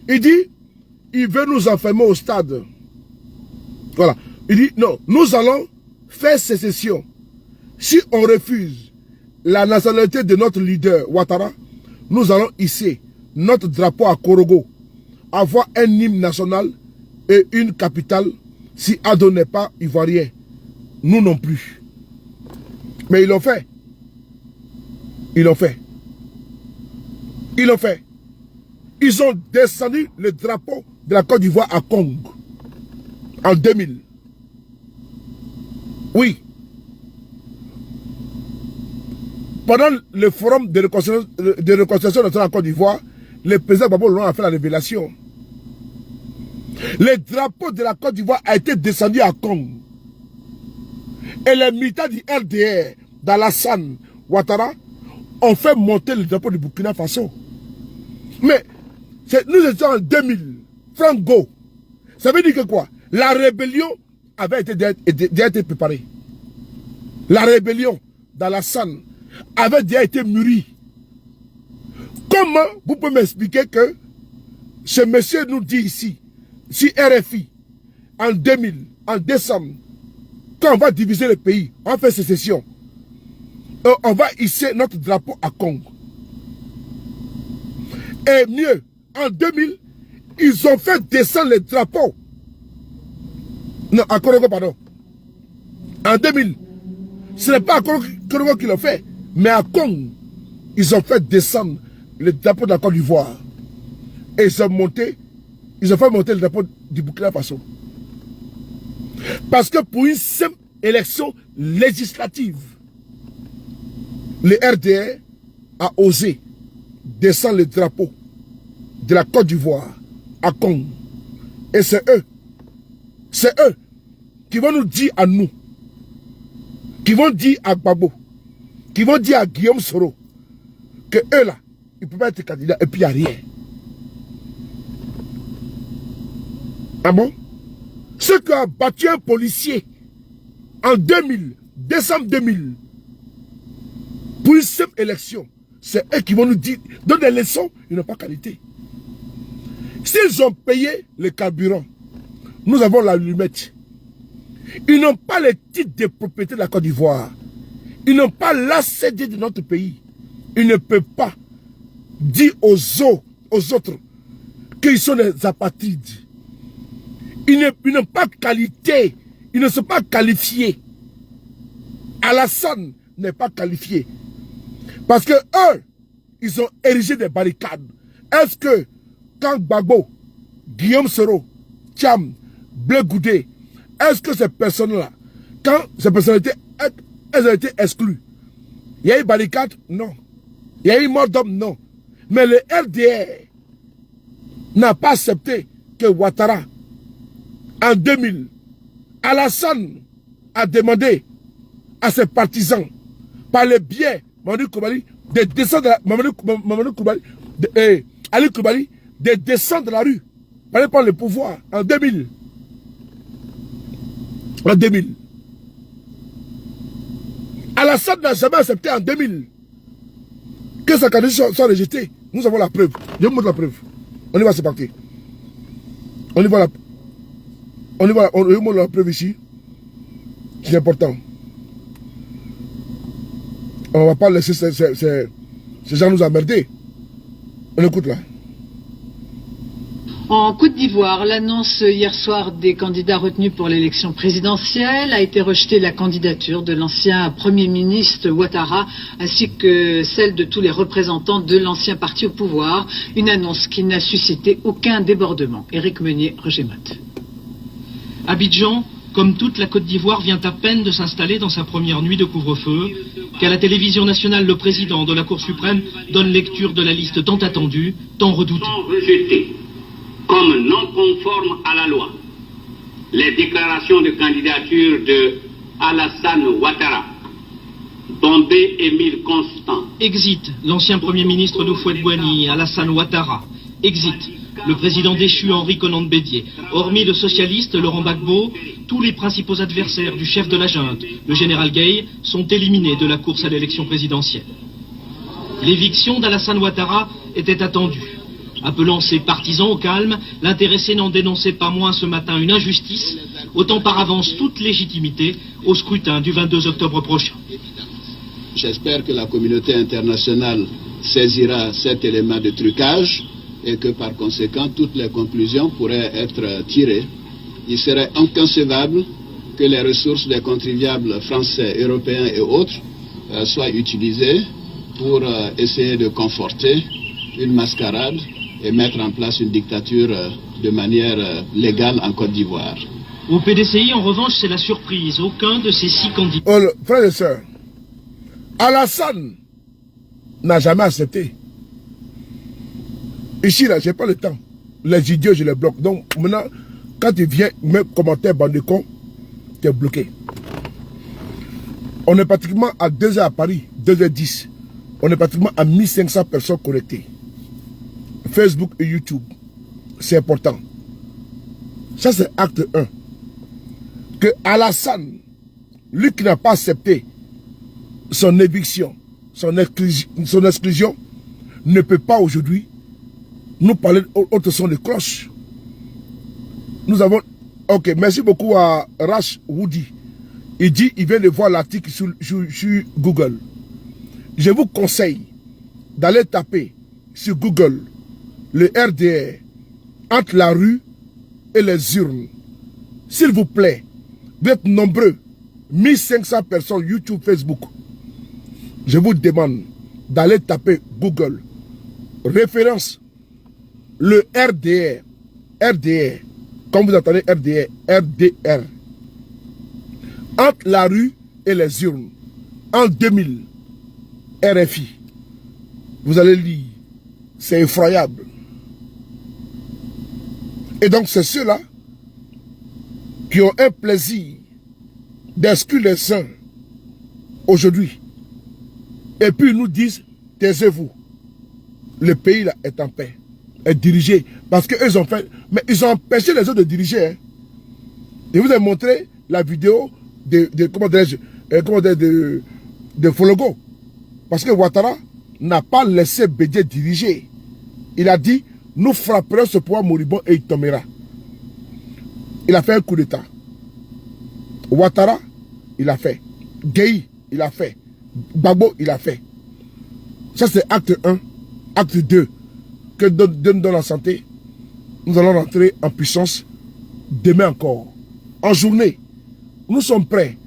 Il dit, il veut nous enfermer au stade. Voilà. Il dit, non, nous allons faire sécession. Si on refuse la nationalité de notre leader, Ouattara, nous allons hisser notre drapeau à Korogo, avoir un hymne national et une capitale si Ado n'est pas ivoirien. Nous non plus. Mais ils l'ont fait. Ils l'ont fait. Ils l'ont fait. Ils ont descendu le drapeau de la Côte d'Ivoire à Congo en 2000. Oui. Pendant le forum de reconstruction nationale en Côte d'Ivoire, le président Gbagbo a fait la révélation. Le drapeau de la Côte d'Ivoire a été descendu à Congo. Et les militants du RDR, d'Alassane Ouattara, ont fait monter le drapeau du Burkina Faso. Mais nous étions en 2000, Franco. Ça veut dire que quoi? La rébellion avait déjà été préparée. La rébellion d'Alassane avait déjà été mûrie. Comment vous pouvez m'expliquer que ce monsieur nous dit ici, si RFI, en 2000, en décembre, quand on va diviser le pays, on fait sécession, on va hisser notre drapeau à Congo. Et mieux, en 2000, ils ont fait descendre le drapeau. Non, à Korogo, pardon. En 2000, ce n'est pas à Korogo qu'ils l'ont fait, mais à Congo, ils ont fait descendre le drapeau de la Côte d'Ivoire. Et ils ont fait monter le drapeau du Burkina Faso. Parce que pour une simple élection législative, le RDR a osé descendre le drapeau de la Côte d'Ivoire à Congo. Et c'est eux qui vont nous dire à nous, qui vont dire à Gbagbo, qui vont dire à Guillaume Soro, que eux là, ils ne peuvent pas être candidats et puis il n'y a rien. Ah bon? Ceux qui ont battu un policier en 2000, décembre 2000, pour une simple élection, c'est eux qui vont nous dire, donner des leçons, ils n'ont pas qualité. S'ils ont payé le carburant, nous avons l'allumette. Ils n'ont pas le titre de propriété de la Côte d'Ivoire. Ils n'ont pas l'ACD de notre pays. Ils ne peuvent pas dire aux autres qu'ils sont des apatrides. Ils n'ont pas qualité. Ils ne sont pas qualifiés. Alassane n'est pas qualifié. Parce que eux, ils ont érigé des barricades. Est-ce que quand Gbagbo, Guillaume Soro, Thiam, Blé Goudé, est-ce que ces personnes-là, quand ces personnalités, elles ont été exclues, il y a eu barricade? Non. Il y a eu mort d'homme? Non. Mais le RDR n'a pas accepté que Ouattara, en 2000, Alassane a demandé à ses partisans, par le biais, Mamadou Koulibaly, de descendre de la, Mamadou Koulibaly, Ali Koulibaly, de descendre de la rue, pour aller prendre le pouvoir en 2000. En 2000. Alassane n'a jamais accepté en 2000 que sa candidature soit rejetée. Nous avons la preuve. Je vous montre la preuve. On y va, c'est parti. On y va, on y montre la preuve ici. C'est important. On ne va pas laisser ces gens nous emmerder. On écoute là. En Côte d'Ivoire, l'annonce hier soir des candidats retenus pour l'élection présidentielle a été rejetée la candidature de l'ancien Premier ministre Ouattara ainsi que celle de tous les représentants de l'ancien parti au pouvoir. Une annonce qui n'a suscité aucun débordement. Éric Meunier, Roger Motte. Abidjan, comme toute la Côte d'Ivoire, vient à peine de s'installer dans sa première nuit de couvre-feu, qu'à la télévision nationale, le président de la Cour suprême donne lecture de la liste tant attendue, tant redoutée. Comme non conforme à la loi, les déclarations de candidature de Alassane Ouattara, Bombé Émile Constant. Exit l'ancien Premier ministre d'Houphouët-Boigny, Alassane Ouattara. Exit le président déchu Henri Konan Bédié. Hormis le socialiste Laurent Gbagbo, tous les principaux adversaires du chef de la junte, le général Gueye, sont éliminés de la course à l'élection présidentielle. L'éviction d'Alassane Ouattara était attendue. Appelant ses partisans au calme, l'intéressé n'en dénonçait pas moins ce matin une injustice, ôtant par avance toute légitimité au scrutin du 22 octobre prochain. J'espère que la communauté internationale saisira cet élément de trucage et que par conséquent toutes les conclusions pourraient être tirées. Il serait inconcevable que les ressources des contribuables français, européens et autres soient utilisées pour essayer de conforter une mascarade et mettre en place une dictature de manière légale en Côte d'Ivoire. Au PDCI, en revanche, c'est la surprise. Aucun de ces 6 candidats... Oh, frères et sœurs, Alassane n'a jamais accepté. Ici, là, je n'ai pas le temps. Les idiots, je les bloque. Donc, maintenant, quand tu viens me commenter, bande de cons, tu es bloqué. On est pratiquement à 2h à Paris, 2h10. On est pratiquement à 1500 personnes connectées. Facebook et YouTube. C'est important. Ça, c'est acte 1. Que Alassane, lui qui n'a pas accepté son éviction, son exclusion, ne peut pas aujourd'hui nous parler autre son de cloche. Nous avons... Ok, merci beaucoup à Rash Woody. Il dit, il vient de voir l'article sur Google. Je vous conseille d'aller taper sur Google le RDR entre la rue et les urnes. S'il vous plaît, vous êtes nombreux, 1500 personnes, YouTube, Facebook. Je vous demande d'aller taper Google. Référence, le RDR. RDR, comme vous entendez RDR, RDR. Entre la rue et les urnes. En 2000, RFI. Vous allez lire. C'est effroyable. Et donc, c'est ceux-là qui ont un plaisir d'exclure les uns aujourd'hui. Et puis, ils nous disent, taisez-vous. Le pays là est en paix, est dirigé. Parce qu'eux ont fait... Mais ils ont empêché les autres de diriger. Hein. Je vous ai montré la vidéo de Fologo. Parce que Ouattara n'a pas laissé Bédié diriger. Il a dit, nous frapperons ce pouvoir moribond et il tombera. Il a fait un coup d'état. Ouattara, il a fait. Gueye, il a fait. Gbagbo, il a fait. Ça, c'est acte 1. Acte 2. Que Dieu nous donne la santé. Nous allons rentrer en puissance demain encore. En journée. Nous sommes prêts.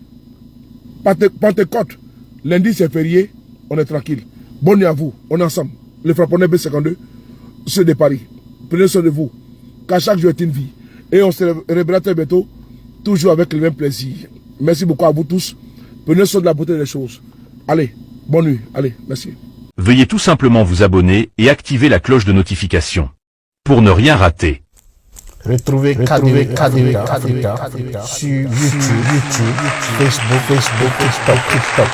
Pentecôte. Lundi, c'est férié. On est tranquille. Bonne nuit à vous. On est ensemble. Les frapponnés B52. Ceux de Paris. Prenez soin de vous. Car chaque jour est une vie. Et on se reverra très bientôt. Toujours avec le même plaisir. Merci beaucoup à vous tous. Prenez soin de la beauté des choses. Allez. Bonne nuit. Allez. Merci. Veuillez tout simplement vous abonner et activer la cloche de notification. Pour ne rien rater. Retrouvez KDV Africa sur YouTube, Facebook, TikTok.